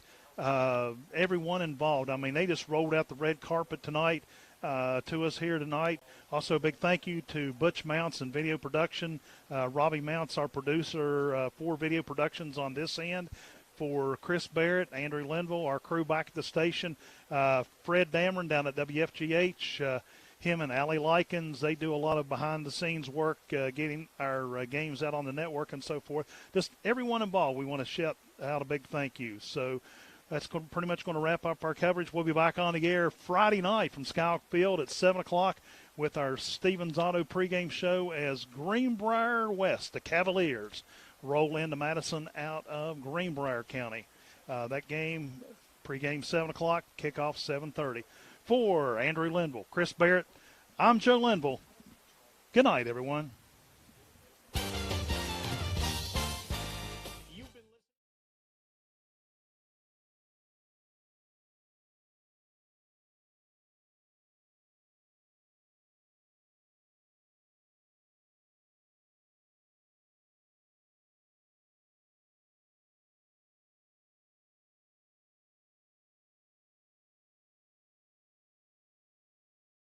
everyone involved. I mean, they just rolled out the red carpet tonight to us here tonight. Also, a big thank you to Butch Mounts and video production. Robbie Mounts, our producer for video productions on this end. For Chris Barrett, Andrew Linville, our crew back at the station. Fred Dameron down at WFGH. Him and Allie Likens, they do a lot of behind-the-scenes work getting our games out on the network and so forth. Just everyone involved, we want to shout out a big thank you. So that's pretty much going to wrap up our coverage. We'll be back on the air Friday night from Skyhawk Field at 7 o'clock with our Stevens Auto pregame show as Greenbrier West, the Cavaliers, roll into Madison out of Greenbrier County. That game, pregame 7 o'clock, kickoff 7:30. For Andrew Linville, Chris Barrett, I'm Joe Linville. Good night, everyone.